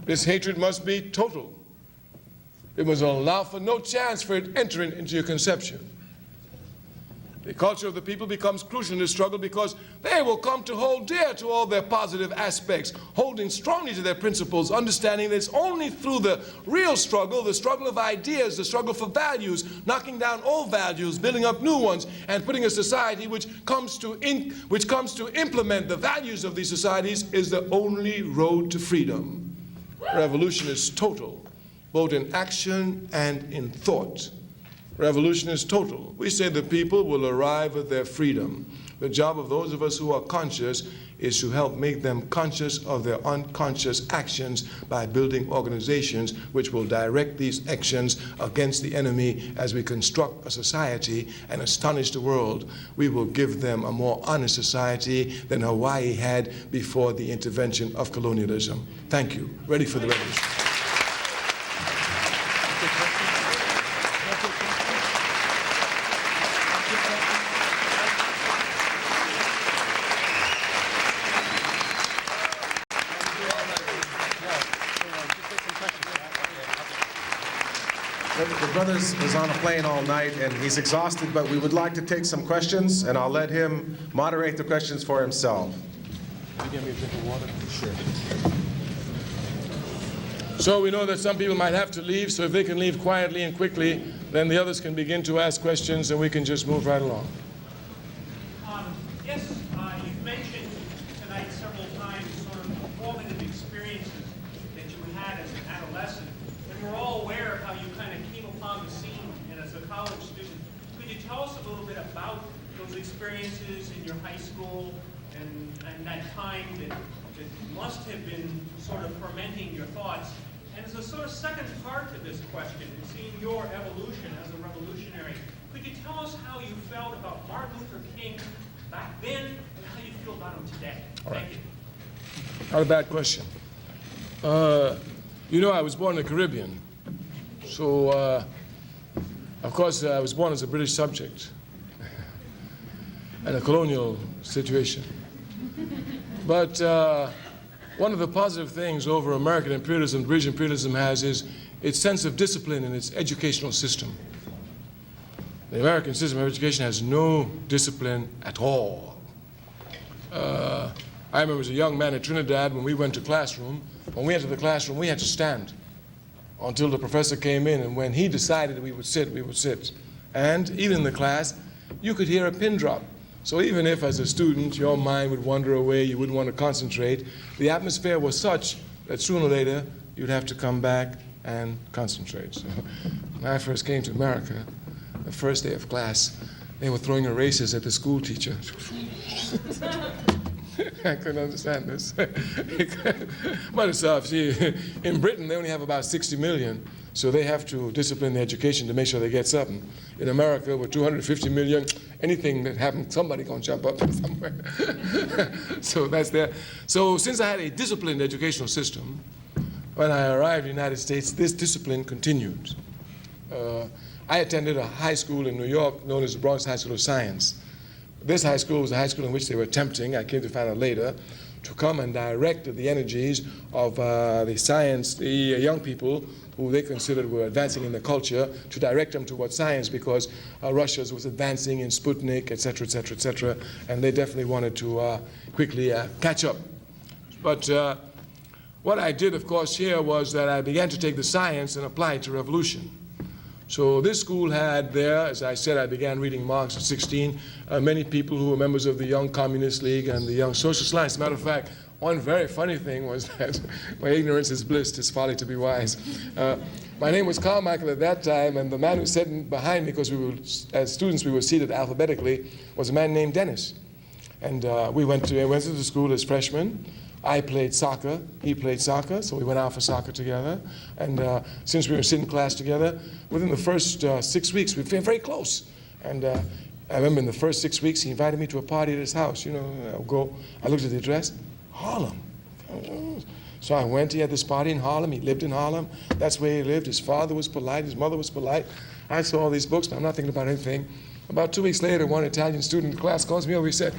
This hatred must be total. It must allow for no chance for it entering into your conception. The culture of the people becomes crucial in this struggle because they will come to hold dear to all their positive aspects, holding strongly to their principles, understanding that it's only through the real struggle, the struggle of ideas, the struggle for values, knocking down old values, building up new ones, and putting a society which comes to implement the values of these societies is the only road to freedom. Revolution is total, both in action and in thought. Revolution is total. We say the people will arrive at their freedom. The job of those of us who are conscious is to help make them conscious of their unconscious actions by building organizations which will direct these actions against the enemy as we construct a society and astonish the world. We will give them a more honest society than Hawaii had before the intervention of colonialism. Thank you. Ready for the revolution. The brother was on a plane all night and he's exhausted, but we would like to take some questions and I'll let him moderate the questions for himself. Can you give me a drink of water? Sure. So we know that some people might have to leave, so if they can leave quietly and quickly, then the others can begin to ask questions and we can just move right along. Yes, you've mentioned tonight several times sort of the formative experiences that you had as an adolescent, and we're all aware of how you kind of came upon the scene and as a college student. Could you tell us a little bit about those experiences in your high school and that time that must have been sort of fermenting your thoughts? And as a sort of second part to this question, and seeing your evolution as a revolutionary, could you tell us how you felt about Martin Luther King back then and how you feel about him today? All right. Thank you. Not a bad question. You know, I was born in the Caribbean. So, of course, I was born as a British subject in a colonial situation. But one of the positive things over American imperialism, British imperialism has is its sense of discipline in its educational system. The American system of education has no discipline at all. I remember as a young man in Trinidad when we went to classroom, when we entered the classroom, we had to stand until the professor came in, and when he decided we would sit, we would sit. And even in the class, you could hear a pin drop. So even if, as a student, your mind would wander away, you wouldn't want to concentrate, the atmosphere was such that sooner or later, you'd have to come back and concentrate. So when I first came to America, the first day of class, they were throwing erasers at the school teacher. I couldn't understand this. But it's in Britain, they only have about 60 million, so they have to discipline the education to make sure they get something. In America, with 250 million, anything that happens, somebody gonna jump up somewhere. So that's there. So since I had a disciplined educational system, when I arrived in the United States, this discipline continued. I attended a high school in New York known as the Bronx High School of Science. This high school was a high school in which they were attempting, I came to find out later, to come and direct the energies of the young people who they considered were advancing in the culture, to direct them toward science, because Russia was advancing in Sputnik, et cetera, et cetera, et cetera, and they definitely wanted to quickly catch up. But what I did, of course, here was that I began to take the science and apply it to revolution. So this school had there, as I said, I began reading Marx at 16, many people who were members of the Young Communist League and the Young Socialist Alliance. As a matter of fact, one very funny thing was that my ignorance is bliss, 'tis folly to be wise. My name was Carmichael at that time, and the man who was sitting behind me, because we were, as students, we were seated alphabetically, was a man named Dennis. And we went to the school as freshmen. I played soccer, he played soccer, so we went out for soccer together. And since we were sitting in class together, within the first 6 weeks, we became very close. And I remember in the first 6 weeks, he invited me to a party at his house. You know, I looked at the address, Harlem. So I went, he had this party in Harlem, he lived in Harlem. That's where he lived. His father was polite, his mother was polite. I saw all these books, but I'm not thinking about anything. About 2 weeks later, one Italian student in the class calls me over, he said,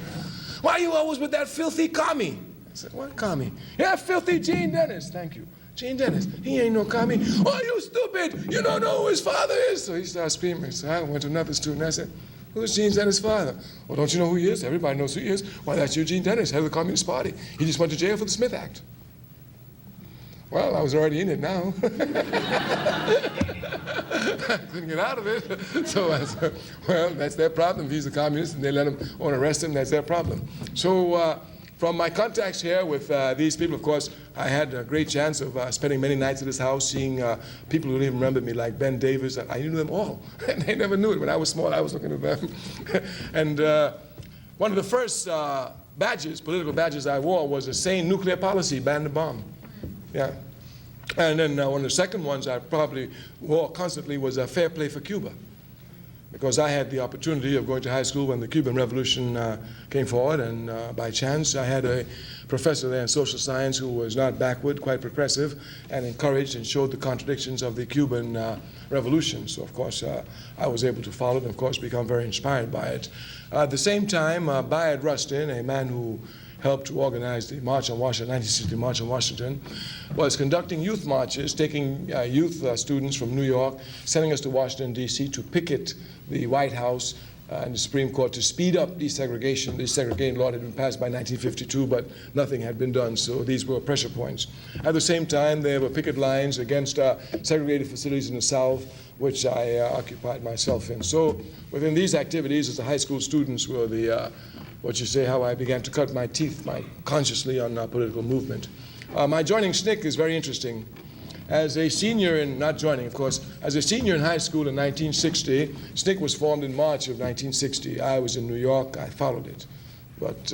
"Why are you always with that filthy commie?" I said, "What commie?" "Yeah, filthy Gene Dennis." "Thank you. Gene Dennis, he ain't no commie." "Oh, you stupid, you don't know who his father is." So he started screaming. So I went to another student, I said, "Who's Gene Dennis' father?" "Well, don't you know who he is? Everybody knows who he is." "Why, that's Eugene Dennis, head of the Communist Party. He just went to jail for the Smith Act." Well, I was already in it now. I couldn't get out of it. So I said, well, that's their problem. If he's a communist and they let him or arrest him, that's their problem. So from my contacts here with these people, of course, I had a great chance of spending many nights at his house, seeing people who didn't even remember me, like Ben Davis. I knew them all. And they never knew it. When I was small, I was looking at them. And one of the first badges, political badges I wore was a sane nuclear policy, ban the bomb. Yeah. And then one of the second ones I probably wore constantly was fair play for Cuba, because I had the opportunity of going to high school when the Cuban Revolution came forward, and by chance I had a professor there in social science who was not backward, quite progressive, and encouraged and showed the contradictions of the Cuban Revolution. So of course I was able to follow it and of course become very inspired by it. At the same time, Bayard Rustin, a man who helped to organize the March on Washington, 1960 March on Washington, was conducting youth marches, taking youth students from New York, sending us to Washington, D.C. to picket the White House and the Supreme Court to speed up desegregation. The desegregating law had been passed by 1952, but nothing had been done, so these were pressure points. At the same time, there were picket lines against segregated facilities in the South, which I occupied myself in. So within these activities, as the high school students were the how I began to cut my teeth consciously on political movement. My joining SNCC is very interesting. As a senior not joining, of course, as a senior in high school in 1960, SNCC was formed in March of 1960. I was in New York, I followed it. But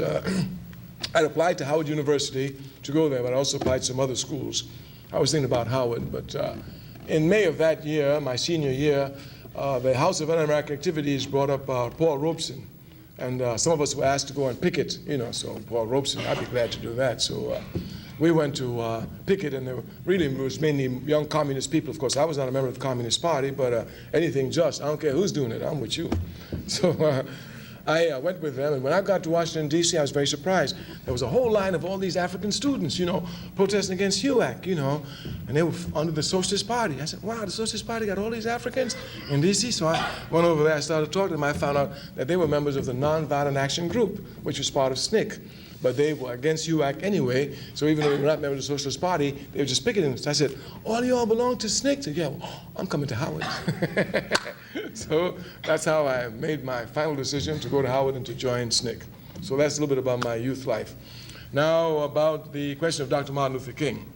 I'd applied to Howard University to go there, but I also applied to some other schools. I was thinking about Howard, but in May of that year, my senior year, the House of Un-American Activities brought up Paul Robeson. And some of us were asked to go and picket, so Paul Robeson, I'd be glad to do that. So we went to picket, and there was mainly young communist people. Of course, I was not a member of the Communist Party, but anything just. I don't care who's doing it, I'm with you. So I went with them, and when I got to Washington, D.C., I was very surprised. There was a whole line of all these African students, protesting against HUAC, and they were under the Socialist Party. I said, wow, the Socialist Party got all these Africans in D.C.? So I went over there, I started talking to them. I found out that they were members of the Nonviolent Action Group, which was part of SNCC. But they were against HUAC anyway, so even though they were not members of the Socialist Party, they were just picketing. So I said, all y'all belong to SNCC? I said, yeah, well, I'm coming to Howard. So that's how I made my final decision to go to Howard and to join SNCC. So that's a little bit about my youth life. Now about the question of Dr. Martin Luther King.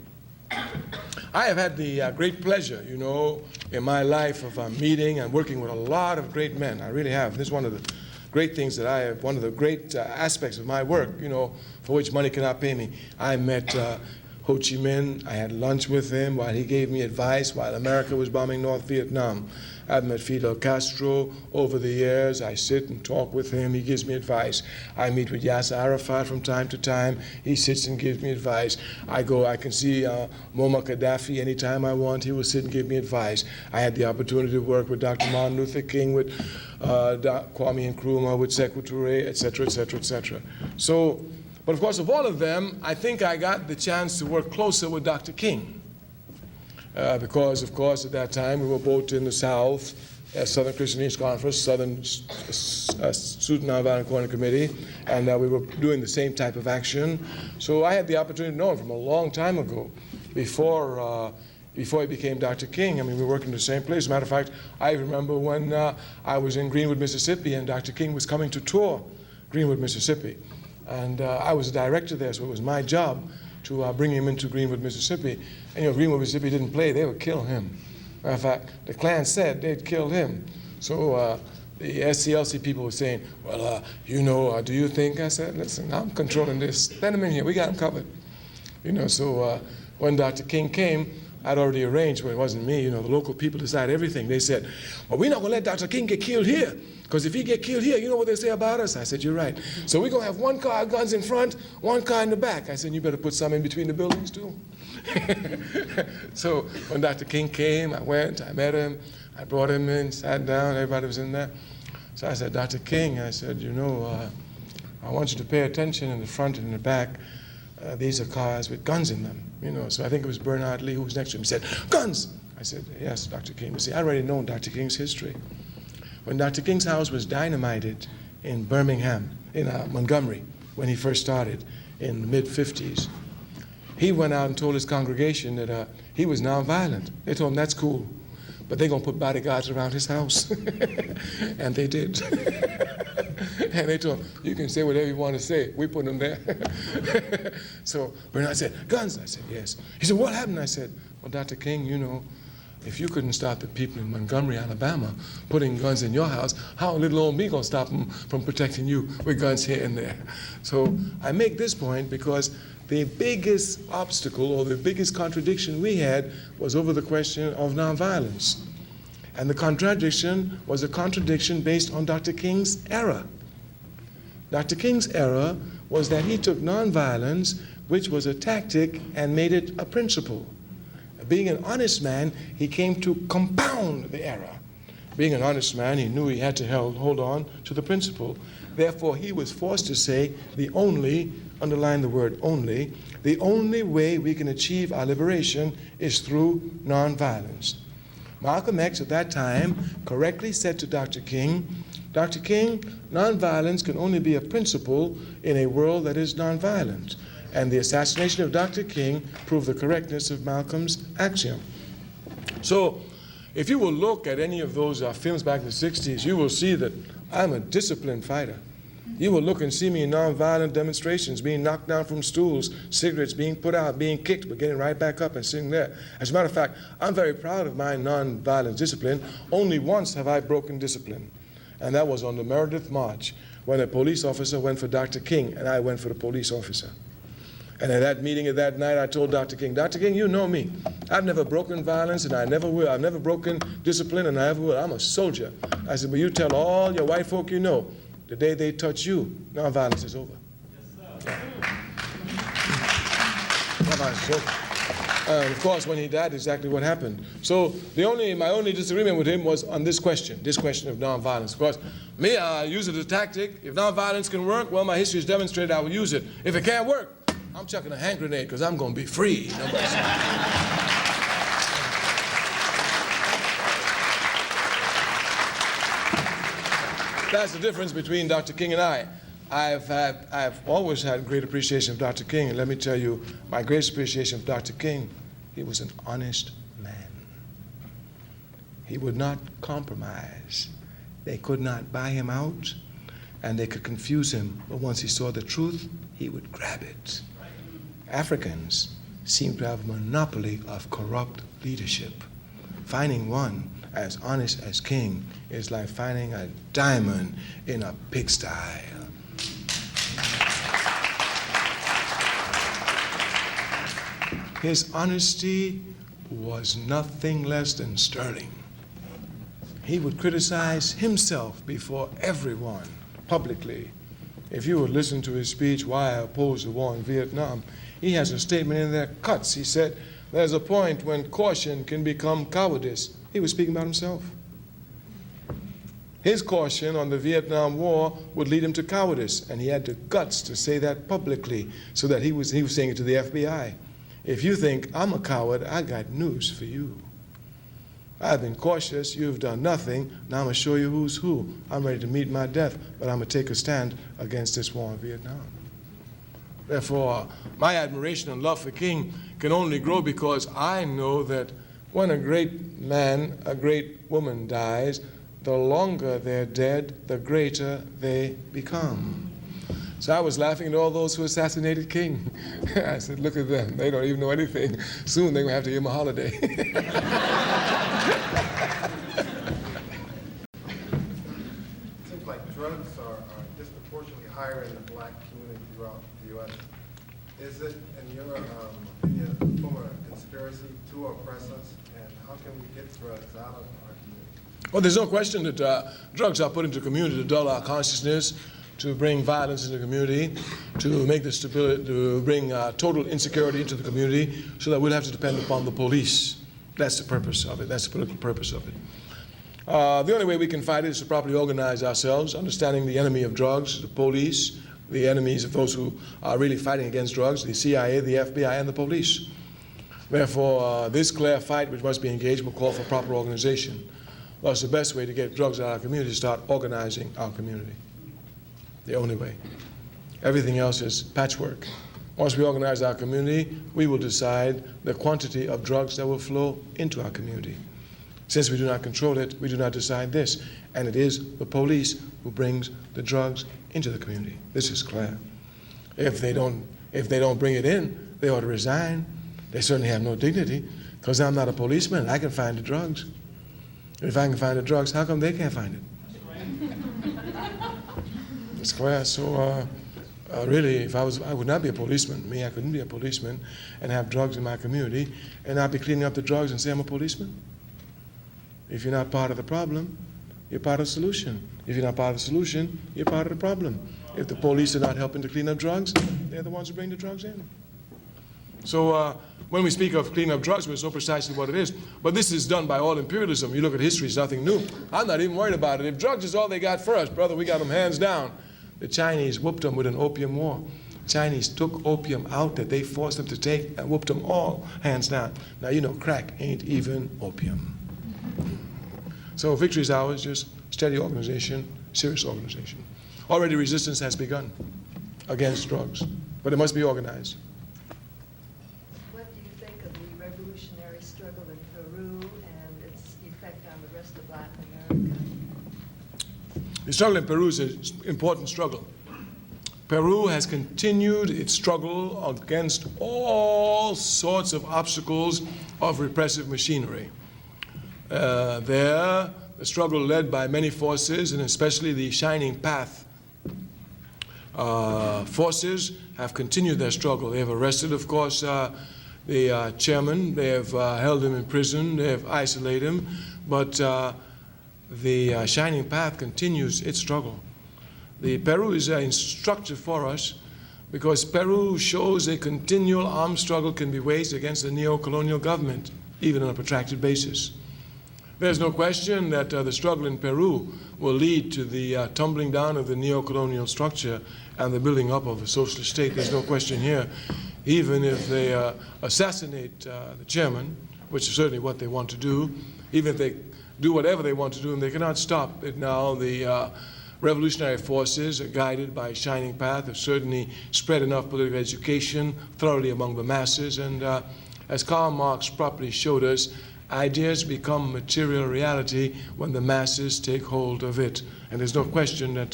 I have had the great pleasure, you know, in my life of meeting and working with a lot of great men. I really have. This is one of the great things that I have, one of the great aspects of my work, you know, for which money cannot pay me. I met Ho Chi Minh. I had lunch with him while he gave me advice while America was bombing North Vietnam. I've met Fidel Castro over the years. I sit and talk with him. He gives me advice. I meet with Yasser Arafat from time to time. He sits and gives me advice. I can see Muammar Gaddafi anytime I want. He will sit and give me advice. I had the opportunity to work with Dr. Martin Luther King, with Kwame Nkrumah, with Sekou Ture, et cetera, et cetera, et cetera. So, but of course, of all of them, I think I got the chance to work closer with Dr. King. Because, of course, at that time we were both in the South, Southern Christian East Conference, Southern Student Nonviolent Coordinating Committee, and we were doing the same type of action. So I had the opportunity to know him from a long time ago, before he became Dr. King. I mean, we were working in the same place. As a matter of fact, I remember when I was in Greenwood, Mississippi, and Dr. King was coming to tour Greenwood, Mississippi. And I was a director there, so it was my job to bring him into Greenwood, Mississippi. And you know, Greenwood, Mississippi didn't play, they would kill him. Matter of fact, the Klan said they'd kill him. So the SCLC people were saying, well, you know, do you think? I said, listen, I'm controlling this. Send him in here, we got him covered. You know, so when Dr. King came, I'd already arranged, well, it wasn't me, you know, the local people decided everything. They said, well, we're not gonna let Dr. King get killed here, because if he get killed here, you know what they say about us? I said, you're right. So we're gonna have one car, guns in front, one car in the back. I said, you better put some in between the buildings too. So when Dr. King came, I went, I met him, I brought him in, sat down, everybody was in there. So I said, Dr. King, I said, you know, I want you to pay attention in the front and in the back. These are cars with guns in them, you know. So I think it was Bernard Lee who was next to him. He said, guns! I said, yes, Dr. King. You see, I already known Dr. King's history. When Dr. King's house was dynamited in Birmingham, in Montgomery, when he first started in the mid-50s, he went out and told his congregation that he was nonviolent. They told him, that's cool, but they're going to put bodyguards around his house. And they did. And they told him, you can say whatever you want to say. We put them there. So Bernard said, guns? I said, yes. He said, what happened? I said, well, Dr. King, you know, if you couldn't stop the people in Montgomery, Alabama, putting guns in your house, how little old me gonna stop them from protecting you with guns here and there? So I make this point because the biggest obstacle or the biggest contradiction we had was over the question of nonviolence. And the contradiction was a contradiction based on Dr. King's error. Dr. King's error was that he took nonviolence, which was a tactic, and made it a principle. Being an honest man, he came to compound the error. Being an honest man, he knew he had to hold on to the principle. Therefore, he was forced to say the only, underline the word only, the only way we can achieve our liberation is through nonviolence. Malcolm X at that time correctly said to Dr. King, Dr. King, nonviolence can only be a principle in a world that is nonviolent. And the assassination of Dr. King proved the correctness of Malcolm's axiom. So if you will look at any of those films back in the 60s, you will see that I'm a disciplined fighter. You will look and see me in nonviolent demonstrations, being knocked down from stools, cigarettes being put out, being kicked, but getting right back up and sitting there. As a matter of fact, I'm very proud of my nonviolent discipline. Only once have I broken discipline, and that was on the Meredith March, when a police officer went for Dr. King, and I went for the police officer. And at that meeting of that night, I told Dr. King, you know me. I've never broken violence, and I never will. I've never broken discipline, and I never will. I'm a soldier. I said, well, you tell all your white folk you know, the day they touch you, nonviolence is over. Yes, sir. Nonviolence is over. Of course, when he died, exactly what happened. So my only disagreement with him was on this question of nonviolence. Of course, me, I use it as a tactic. If nonviolence can work, well, my history has demonstrated I will use it. If it can't work, I'm chucking a hand grenade because I'm going to be free. That's the difference between Dr. King and I. I've always had great appreciation of Dr. King, and let me tell you, my greatest appreciation of Dr. King, he was an honest man. He would not compromise. They could not buy him out, and they could confuse him, but once he saw the truth, he would grab it. Africans seem to have a monopoly of corrupt leadership. Finding one as honest as King is like finding a diamond in a pigsty. His honesty was nothing less than sterling. He would criticize himself before everyone publicly. If you would listen to his speech, Why I Oppose the War in Vietnam, he has a statement in there, cuts. He said, there's a point when caution can become cowardice. He was speaking about himself. His caution on the Vietnam War would lead him to cowardice, and he had the guts to say that publicly, so that he was saying it to the FBI. If you think I'm a coward, I got news for you. I've been cautious, you've done nothing, now I'm going to show you who's who. I'm ready to meet my death, but I'm going to take a stand against this war in Vietnam. Therefore, my admiration and love for King can only grow because I know that when a great man, a great woman dies, the longer they're dead, the greater they become. So I was laughing at all those who assassinated King. I said, look at them. They don't even know anything. Soon they're going to have to give him a holiday. It seems like drugs are disproportionately higher in the black community throughout the U.S. Is it, in your opinion, a form of conspiracy to oppress us? And how can we get drugs out of our community? Well, there's no question that drugs are put into the community to dull our consciousness, to bring violence into the community, to make the stability, to bring total insecurity into the community, so that we'll have to depend upon the police. That's the purpose of it. That's the political purpose of it. The only way we can fight it is to properly organize ourselves, understanding the enemy of drugs, the police, the enemies of those who are really fighting against drugs, the CIA, the FBI, and the police. Therefore, this clear fight which must be engaged will call for proper organization. Thus, the best way to get drugs out of our community is to start organizing our community. The only way. Everything else is patchwork. Once we organize our community, we will decide the quantity of drugs that will flow into our community. Since we do not control it, we do not decide this. And it is the police who brings the drugs into the community. This is clear. If they don't bring it in, they ought to resign. They certainly have no dignity, because I'm not a policeman. I can find the drugs. If I can find the drugs, how come they can't find it? It's clear. So really, I would not be a policeman. I couldn't be a policeman and have drugs in my community and not be cleaning up the drugs and say I'm a policeman. If you're not part of the problem, you're part of the solution. If you're not part of the solution, you're part of the problem. If the police are not helping to clean up drugs, they're the ones who bring the drugs in. So when we speak of cleaning up drugs, we know precisely what it is. But this is done by all imperialism. You look at history, it's nothing new. I'm not even worried about it. If drugs is all they got for us, brother, we got them hands down. The Chinese whooped them with an opium war. Chinese took opium out that they forced them to take and whooped them all hands down. Now, you know, crack ain't even opium. So victory is ours, just steady organization, serious organization. Already resistance has begun against drugs, but it must be organized. What do you think of the revolutionary struggle in Peru and its effect on the rest of Latin America? The struggle in Peru is an important struggle. Peru has continued its struggle against all sorts of obstacles of repressive machinery. There, the struggle led by many forces, and especially the Shining Path forces, have continued their struggle. They have arrested, of course, the chairman. They have held him in prison. They have isolated him. But the Shining Path continues its struggle. The Peru is instructive for us because Peru shows a continual armed struggle can be waged against the neo-colonial government, even on a protracted basis. There's no question that the struggle in Peru will lead to the tumbling down of the neo-colonial structure and the building up of a socialist state. There's no question here. Even if they assassinate the chairman, which is certainly what they want to do, even if they do whatever they want to do, and they cannot stop it now, the revolutionary forces, guided by Shining Path, have certainly spread enough political education thoroughly among the masses. And as Karl Marx properly showed us, Ideas become material reality when the masses take hold of it. And there's no question that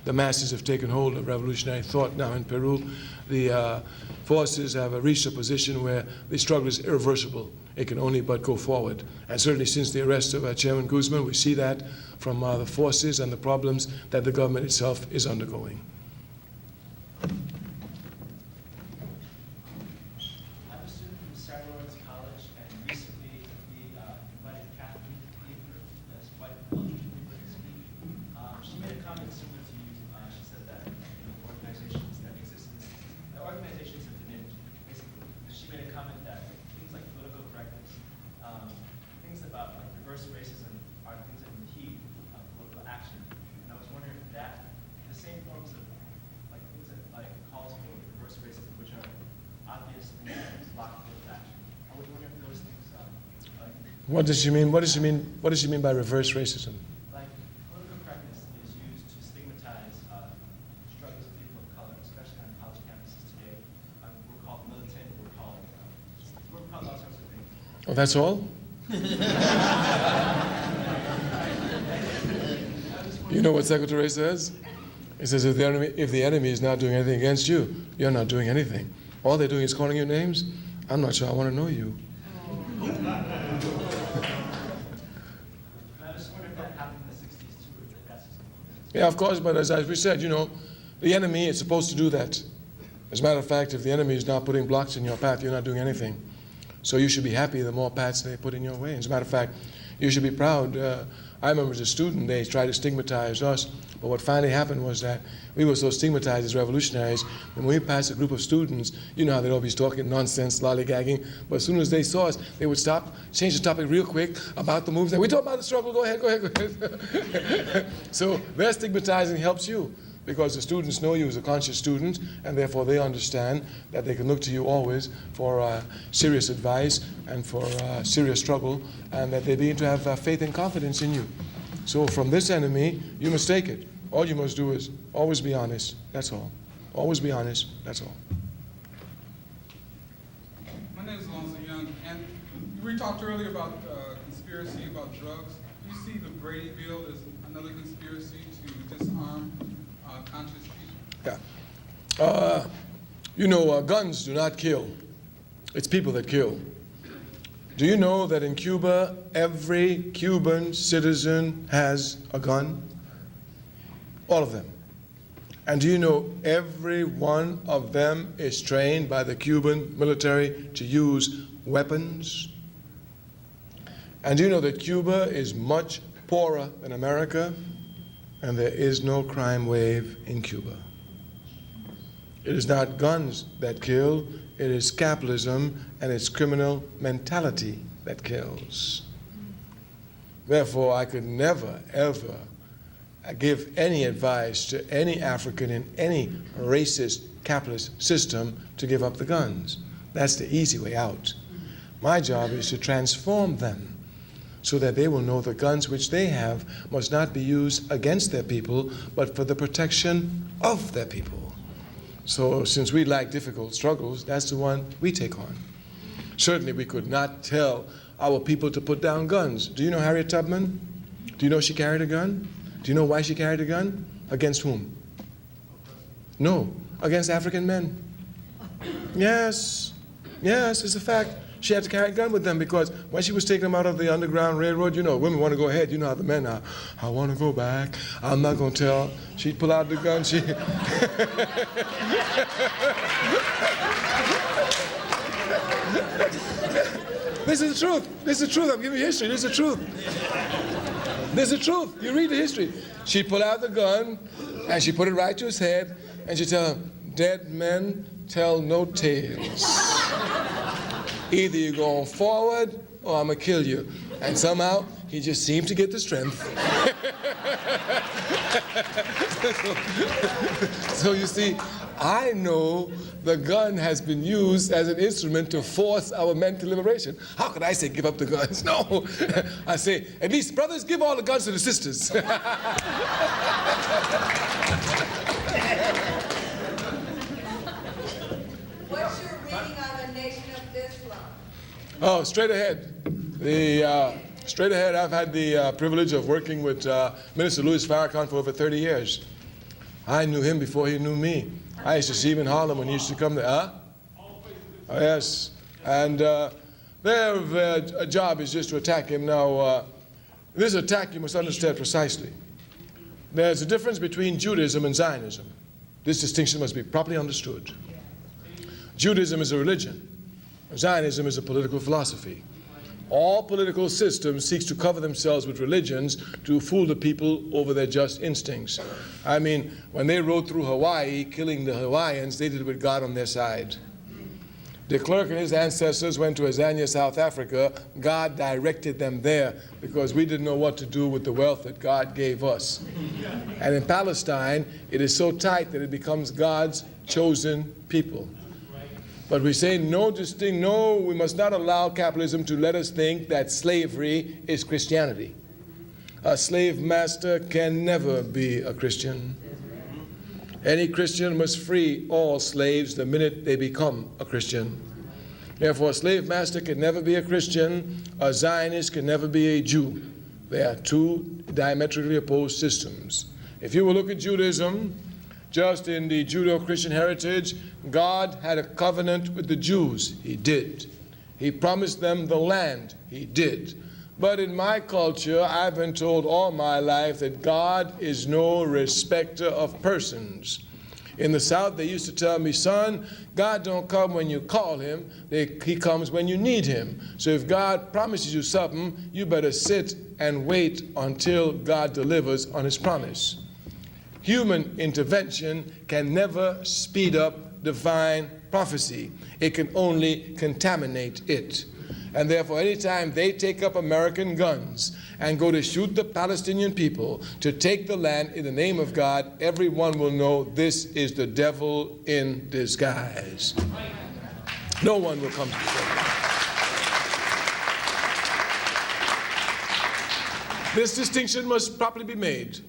the masses have taken hold of revolutionary thought now in Peru. The forces have reached a position where the struggle is irreversible. It can only but go forward. And certainly since the arrest of Chairman Guzman, we see that from the forces and the problems that the government itself is undergoing. What does she mean? What does she mean? What does she mean by reverse racism? Like political correctness is used to stigmatize struggles of people of color, especially on college campuses today. We're called militant. We're called all sorts of things. Oh, that's all? You know what Secretary says? He says if the enemy is not doing anything against you, you're not doing anything. All they're doing is calling you names. I'm not sure I want to know you. Yeah, of course, but as we said, you know, the enemy is supposed to do that. As a matter of fact, if the enemy is not putting blocks in your path, you're not doing anything. So you should be happy the more paths they put in your way. As a matter of fact, you should be proud. I remember as a student, they tried to stigmatize us, but what finally happened was that we were so stigmatized as revolutionaries, and when we passed a group of students, you know how they'd always talking nonsense, lollygagging, but as soon as they saw us, they would stop, change the topic real quick about the moves. We talk about the struggle, go ahead, go ahead, go ahead. So their stigmatizing helps you, because the students know you as a conscious student, and therefore they understand that they can look to you always for serious advice and for serious struggle, and that they begin to have faith and confidence in you. So from this enemy, you must take it. All you must do is always be honest, that's all. Always be honest, that's all. My name is Alonzo Young, and we talked earlier about conspiracy about drugs. You see the Brady Bill as another conspiracy to disarm conscious people? Yeah. You know, guns do not kill. It's people that kill. Do you know that in Cuba, every Cuban citizen has a gun? All of them. And do you know every one of them is trained by the Cuban military to use weapons? And do you know that Cuba is much poorer than America, and there is no crime wave in Cuba? It is not guns that kill, it is capitalism and its criminal mentality that kills. Therefore, I could never, ever give any advice to any African in any racist capitalist system to give up the guns. That's the easy way out. My job is to transform them so that they will know the guns which they have must not be used against their people, but for the protection of their people. So since we like difficult struggles, that's the one we take on. Certainly we could not tell our people to put down guns. Do you know Harriet Tubman? Do you know she carried a gun? Do you know why she carried a gun? Against whom? No, against African men. Yes, it's a fact. She had to carry a gun with them because when she was taking them out of the Underground Railroad, you know, women want to go ahead. You know how the men are. I want to go back. I'm not going to tell. She'd pull out the gun. This is the truth. This is the truth. I'm giving you history. This is the truth. This is the truth. You read the history. She'd pull out the gun, and she put it right to his head, and she'd tell him, dead men tell no tales. Either you're going forward, or I'm going to kill you. And somehow, he just seemed to get the strength. So you see, I know the gun has been used as an instrument to force our men to liberation. How could I say give up the guns? No. I say, at least brothers, give all the guns to the sisters. What's your reading on the Nation of Islam? Oh, straight ahead. Straight ahead, I've had the privilege of working with Minister Louis Farrakhan for over 30 years. I knew him before he knew me. I used to see him in Harlem when he used to come there. Huh? Oh, yes. And their job is just to attack him. Now, this attack you must understand precisely. There's a difference between Judaism and Zionism. This distinction must be properly understood. Judaism is a religion. Zionism is a political philosophy. All political systems seek to cover themselves with religions to fool the people over their just instincts. I mean, when they rode through Hawaii, killing the Hawaiians, they did it with God on their side. De Klerk and his ancestors went to Azania, South Africa. God directed them there because we didn't know what to do with the wealth that God gave us. And in Palestine, it is so tight that it becomes God's chosen people. But we say no, we must not allow capitalism to let us think that slavery is Christianity. A slave master can never be a Christian. Any Christian must free all slaves the minute they become a Christian. Therefore, a slave master can never be a Christian. A Zionist can never be a Jew. They are two diametrically opposed systems. If you will look at Judaism, just in the Judeo-Christian heritage, God had a covenant with the Jews. He did. He promised them the land. He did. But in my culture, I've been told all my life that God is no respecter of persons. In the South, they used to tell me, son, God don't come when you call him. He comes when you need him. So if God promises you something, you better sit and wait until God delivers on his promise. Human intervention can never speed up divine prophecy. It can only contaminate it. And therefore, anytime they take up American guns and go to shoot the Palestinian people to take the land in the name of God, everyone will know this is the devil in disguise. No one will come to save them. This distinction must properly be made,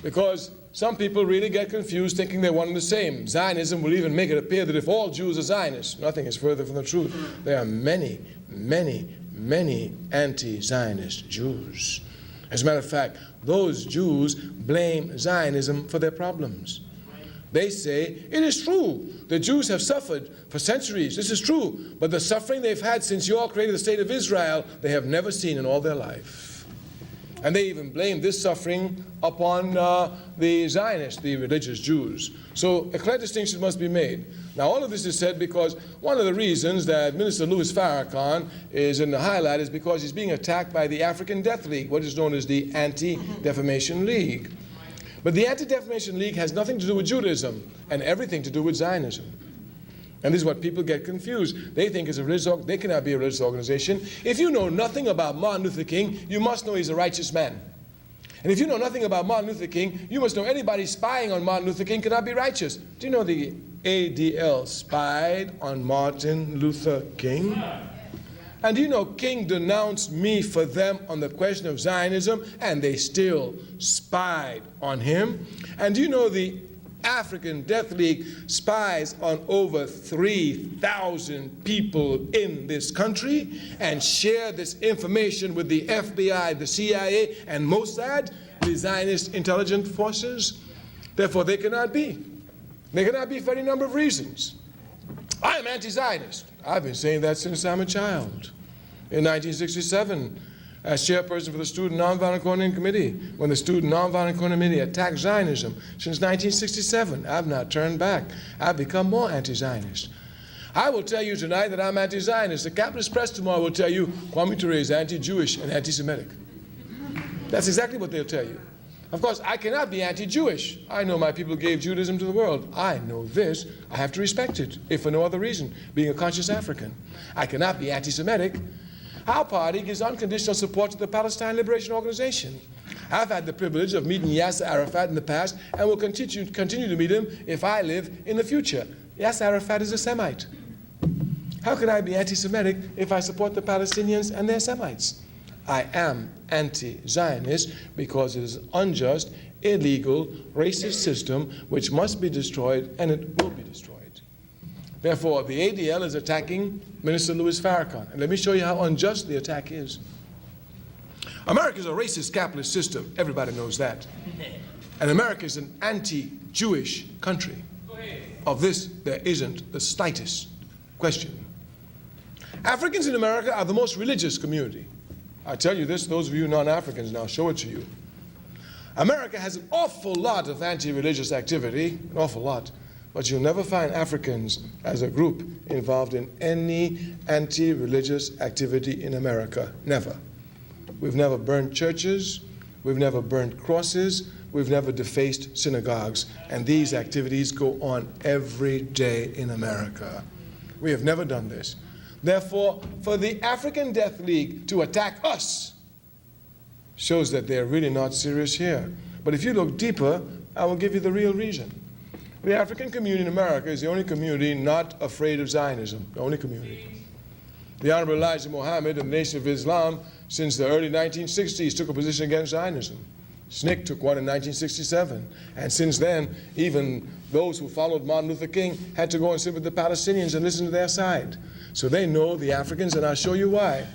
because some people really get confused thinking they're one and the same. Zionism will even make it appear that if all Jews are Zionists, nothing is further from the truth. There are many, many, many anti-Zionist Jews. As a matter of fact, those Jews blame Zionism for their problems. They say, it is true, the Jews have suffered for centuries. This is true. But the suffering they've had since you all created the state of Israel, they have never seen in all their life. And they even blame this suffering upon the Zionists, the religious Jews. So a clear distinction must be made. Now, all of this is said because one of the reasons that Minister Louis Farrakhan is in the highlight is because he's being attacked by the African Death League, what is known as the Anti-Defamation League. But the Anti-Defamation League has nothing to do with Judaism and everything to do with Zionism. And this is what people get confused. They think it's a religious, they cannot be a religious organization. If you know nothing about Martin Luther King, you must know he's a righteous man. And if you know nothing about Martin Luther King, you must know anybody spying on Martin Luther King cannot be righteous. Do you know the ADL spied on Martin Luther King? And do you know King denounced me for them on the question of Zionism, and they still spied on him? And do you know the African Death League spies on over 3,000 people in this country and share this information with the FBI, the CIA, and Mossad, the Zionist intelligence forces? Therefore, they cannot be. They cannot be for any number of reasons. I am anti-Zionist. I've been saying that since I'm a child. In 1967, as chairperson for the Student Nonviolent Coordinating Committee, when the Student Nonviolent Coordinating Committee attacked Zionism, since 1967, I've not turned back. I've become more anti-Zionist. I will tell you tonight that I'm anti-Zionist. The capitalist press tomorrow will tell you Kwame Ture is anti-Jewish and anti-Semitic. That's exactly what they'll tell you. Of course, I cannot be anti-Jewish. I know my people gave Judaism to the world. I know this. I have to respect it, if for no other reason, being a conscious African. I cannot be anti-Semitic. Our party gives unconditional support to the Palestine Liberation Organization. I've had the privilege of meeting Yasser Arafat in the past and will continue to meet him if I live in the future. Yasser Arafat is a Semite. How can I be anti-Semitic if I support the Palestinians and their Semites? I am anti-Zionist because it is an unjust, illegal, racist system which must be destroyed, and it will be destroyed. Therefore, the ADL is attacking Minister Louis Farrakhan. And let me show you how unjust the attack is. America is a racist capitalist system. Everybody knows that. And America is an anti-Jewish country. Of this, there isn't the slightest question. Africans in America are the most religious community. I tell you this, those of you non-Africans, now show it to you. America has an awful lot of anti-religious activity, an awful lot, but you'll never find Africans as a group involved in any anti-religious activity in America. Never. We've never burned churches, we've never burned crosses, we've never defaced synagogues, and these activities go on every day in America. We have never done this. Therefore, for the African Death League to attack us shows that they're really not serious here. But if you look deeper, I will give you the real reason. The African community in America is the only community not afraid of Zionism, the only community. The Honorable Elijah Muhammad and the Nation of Islam, since the early 1960s, took a position against Zionism. SNCC took one in 1967. And since then, even those who followed Martin Luther King had to go and sit with the Palestinians and listen to their side. So they know the Africans, and I'll show you why.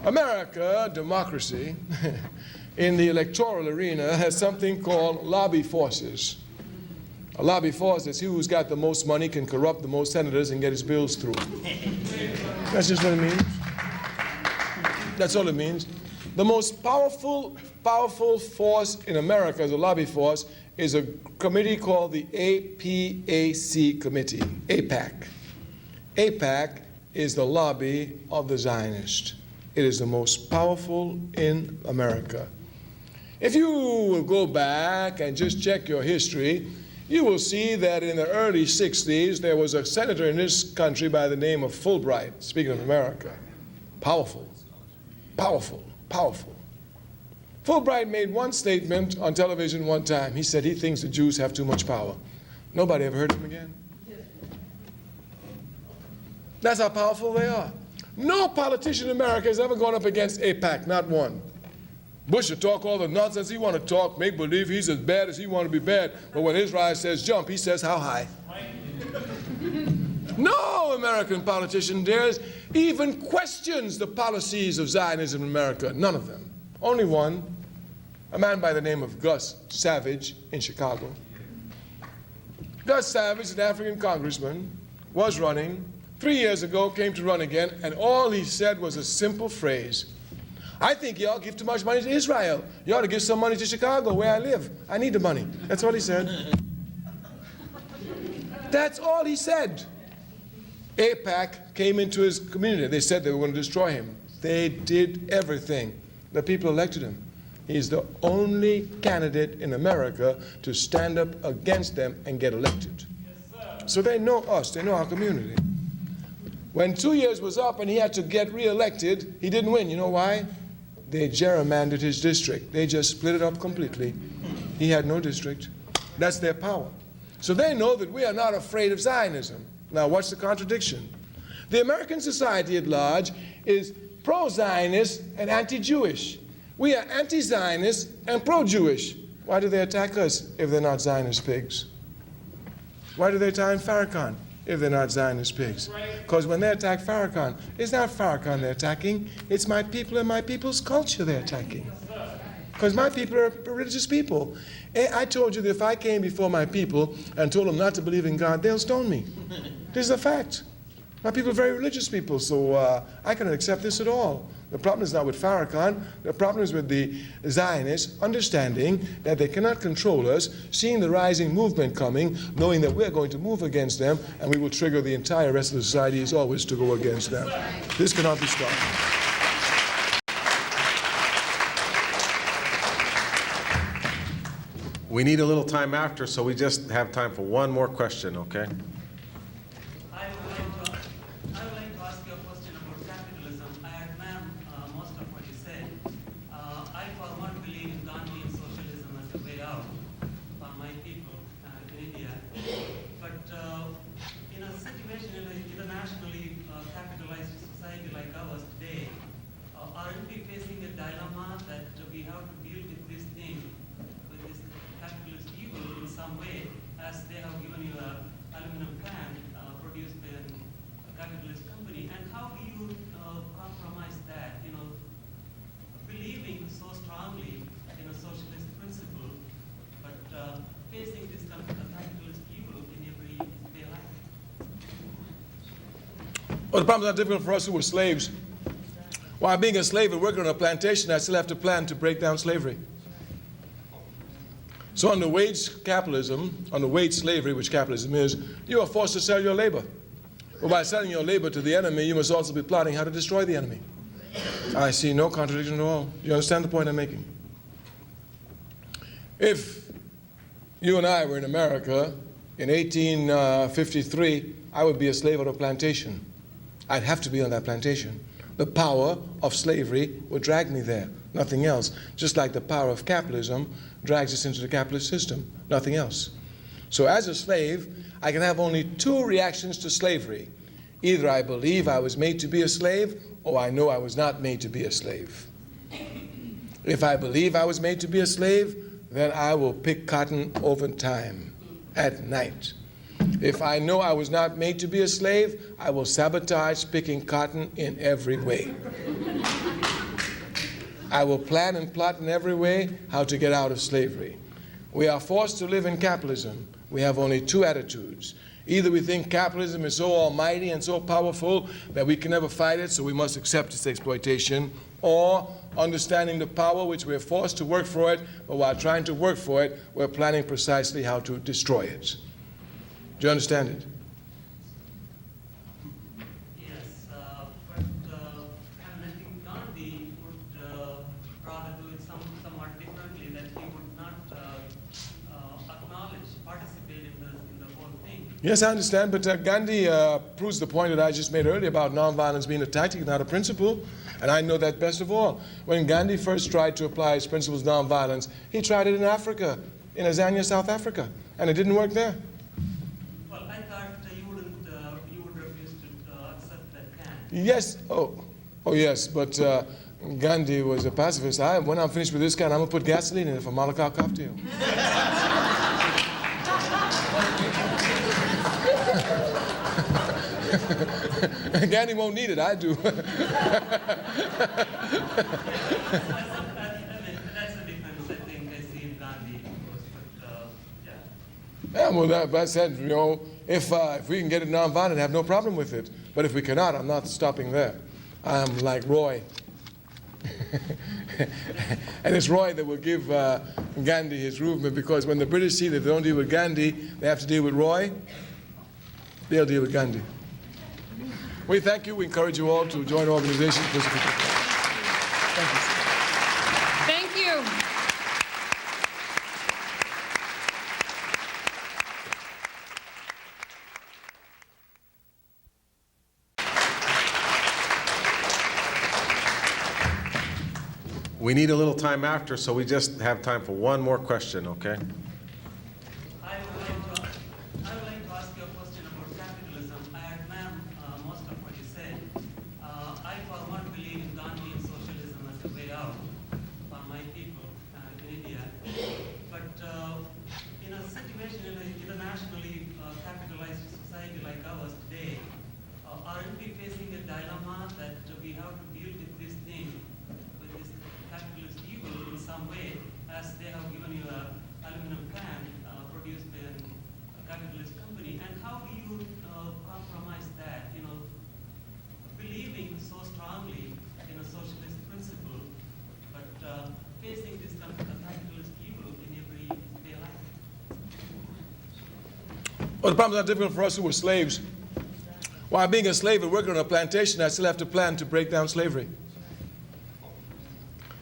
America, democracy, in the electoral arena has something called lobby forces. A lobby force is he who's got the most money can corrupt the most senators and get his bills through. That's just what it means. That's all it means. The most powerful force in America as a lobby force is a committee called the APAC committee, APAC. APAC is the lobby of the Zionists. It is the most powerful in America. If you will go back and just check your history, you will see that in the early 60s, there was a senator in this country by the name of Fulbright, speaking of America. Powerful, powerful, powerful. Fulbright made one statement on television one time. He said he thinks the Jews have too much power. Nobody ever heard him again. That's how powerful they are. No politician in America has ever gone up against AIPAC, not one. Bush will talk all the nonsense he want to talk, make believe he's as bad as he want to be bad, but when Israel says jump, he says how high. No American politician dares even questions the policies of Zionism in America, none of them. Only one, a man by the name of Gus Savage in Chicago. Gus Savage, an African congressman, was running. 3 years ago, came to run again, and all he said was a simple phrase. I think y'all give too much money to Israel. You ought to give some money to Chicago, where I live. I need the money. That's all he said. That's all he said. AIPAC came into his community. They said they were going to destroy him. They did everything. The people elected him. He's the only candidate in America to stand up against them and get elected. Yes, so they know us. They know our community. When 2 years was up and he had to get reelected, he didn't win. You know why? They gerrymandered his district. They just split it up completely. He had no district. That's their power. So they know that we are not afraid of Zionism. Now, what's the contradiction? The American society at large is pro-Zionist and anti-Jewish. We are anti-Zionist and pro-Jewish. Why do they attack us if they're not Zionist pigs? Why do they attack Farrakhan if they're not Zionist pigs? Because when they attack Farrakhan, it's not Farrakhan they're attacking, it's my people and my people's culture they're attacking. Because my people are religious people. I told you that if I came before my people and told them not to believe in God, they'll stone me. This is a fact. My people are very religious people, so I cannot accept this at all. The problem is not with Farrakhan. The problem is with the Zionists understanding that they cannot control us, seeing the rising movement coming, knowing that we're going to move against them, and we will trigger the entire rest of the society as always to go against them. This cannot be stopped. We need a little time after, so we just have time for one more question, okay? I would like to ask you a question about capitalism. I admire most of what you said. I, for one, believe in Gandhian socialism as a way out for my people in India. But in a situation, in an internationally capitalized society like ours today, aren't we facing a dilemma that we have to deal with this thing, with this capitalist evil in some way, as they have given you an aluminum can, produced by a capitalist company, and how do you compromise that, believing so strongly in a socialist principle, but facing this kind of capitalist evil in everyday life? Well, the problem is not difficult for us who were slaves. While being a slave and working on a plantation, I still have to plan to break down slavery. So under wage capitalism, under wage slavery, which capitalism is, you are forced to sell your labor. But by selling your labor to the enemy, you must also be plotting how to destroy the enemy. I see no contradiction at all. Do you understand the point I'm making? If you and I were in America in 1853, I would be a slave on a plantation. I'd have to be on that plantation. The power of slavery would drag me there, nothing else. Just like the power of capitalism drags us into the capitalist system, nothing else. So as a slave, I can have only two reactions to slavery. Either I believe I was made to be a slave, or I know I was not made to be a slave. If I believe I was made to be a slave, then I will pick cotton over time, at night. If I know I was not made to be a slave, I will sabotage picking cotton in every way. I will plan and plot in every way how to get out of slavery. We are forced to live in capitalism. We have only two attitudes. Either we think capitalism is so almighty and so powerful that we can never fight it, so we must accept its exploitation, or understanding the power which we're forced to work for it, but while trying to work for it, we're planning precisely how to destroy it. Do you understand it? Yes, but I think Gandhi would rather do it somewhat differently, that he would not acknowledge, participate in the whole thing. Yes, I understand, but Gandhi proves the point that I just made earlier about nonviolence being a tactic, not a principle, and I know that best of all. When Gandhi first tried to apply his principles of nonviolence, he tried it in Africa, in Azania, South Africa, and it didn't work there. Well, I thought you would refuse to accept that can. Yes, oh yes, but Gandhi was a pacifist. When I'm finished with this can, I'm going to put gasoline in it for Molotov cocktail. Gandhi won't need it, I do. That's a difference, I think, I see in Gandhi, of course, but yeah. Yeah, well, that said, if we can get it nonviolent, I have no problem with it. But if we cannot, I'm not stopping there. I'm like Roy. And it's Roy that will give Gandhi his movement, because when the British see that they don't deal with Gandhi, they have to deal with Roy, they'll deal with Gandhi. We thank you. We encourage you all to join organizations. Thank you. Thank you. We need a little time after, so we just have time for one more question, okay? I would like to ask you a question about capitalism. I admire most of what you said. I, for one, believe in Gandhian socialism as a way out for my people in India. But in a situation, in an internationally capitalized society like ours today, aren't we facing a dilemma that we have to deal with this thing, with this capitalist evil in some way, as they have given you an aluminum can produced by a capitalist company? And how do you compromise that, believing so strongly in a socialist principle, but facing this kind of capitalist evil in everyday life? Well, the problem is not difficult for us who were slaves. While being a slave and working on a plantation, I still have to plan to break down slavery.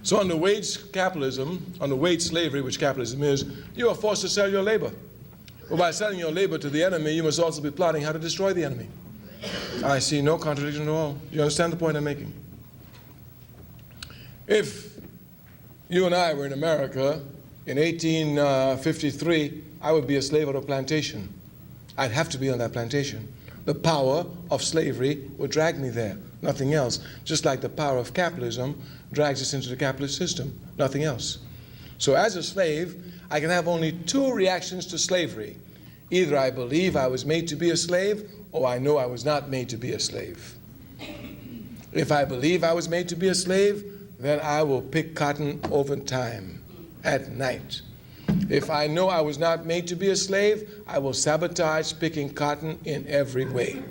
So under wage capitalism, under wage slavery, which capitalism is, you are forced to sell your labor. But by selling your labor to the enemy, you must also be plotting how to destroy the enemy. I see no contradiction at all. Do you understand the point I'm making? If you and I were in America in 1853, I would be a slave on a plantation. I'd have to be on that plantation. The power of slavery would drag me there, nothing else. Just like the power of capitalism drags us into the capitalist system, nothing else. So as a slave, I can have only two reactions to slavery. Either I believe I was made to be a slave, or I know I was not made to be a slave. If I believe I was made to be a slave, then I will pick cotton over time at night. If I know I was not made to be a slave, I will sabotage picking cotton in every way.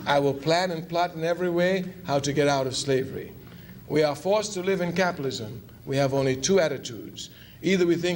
I will plan and plot in every way how to get out of slavery. We are forced to live in capitalism. We have only two attitudes. Either we think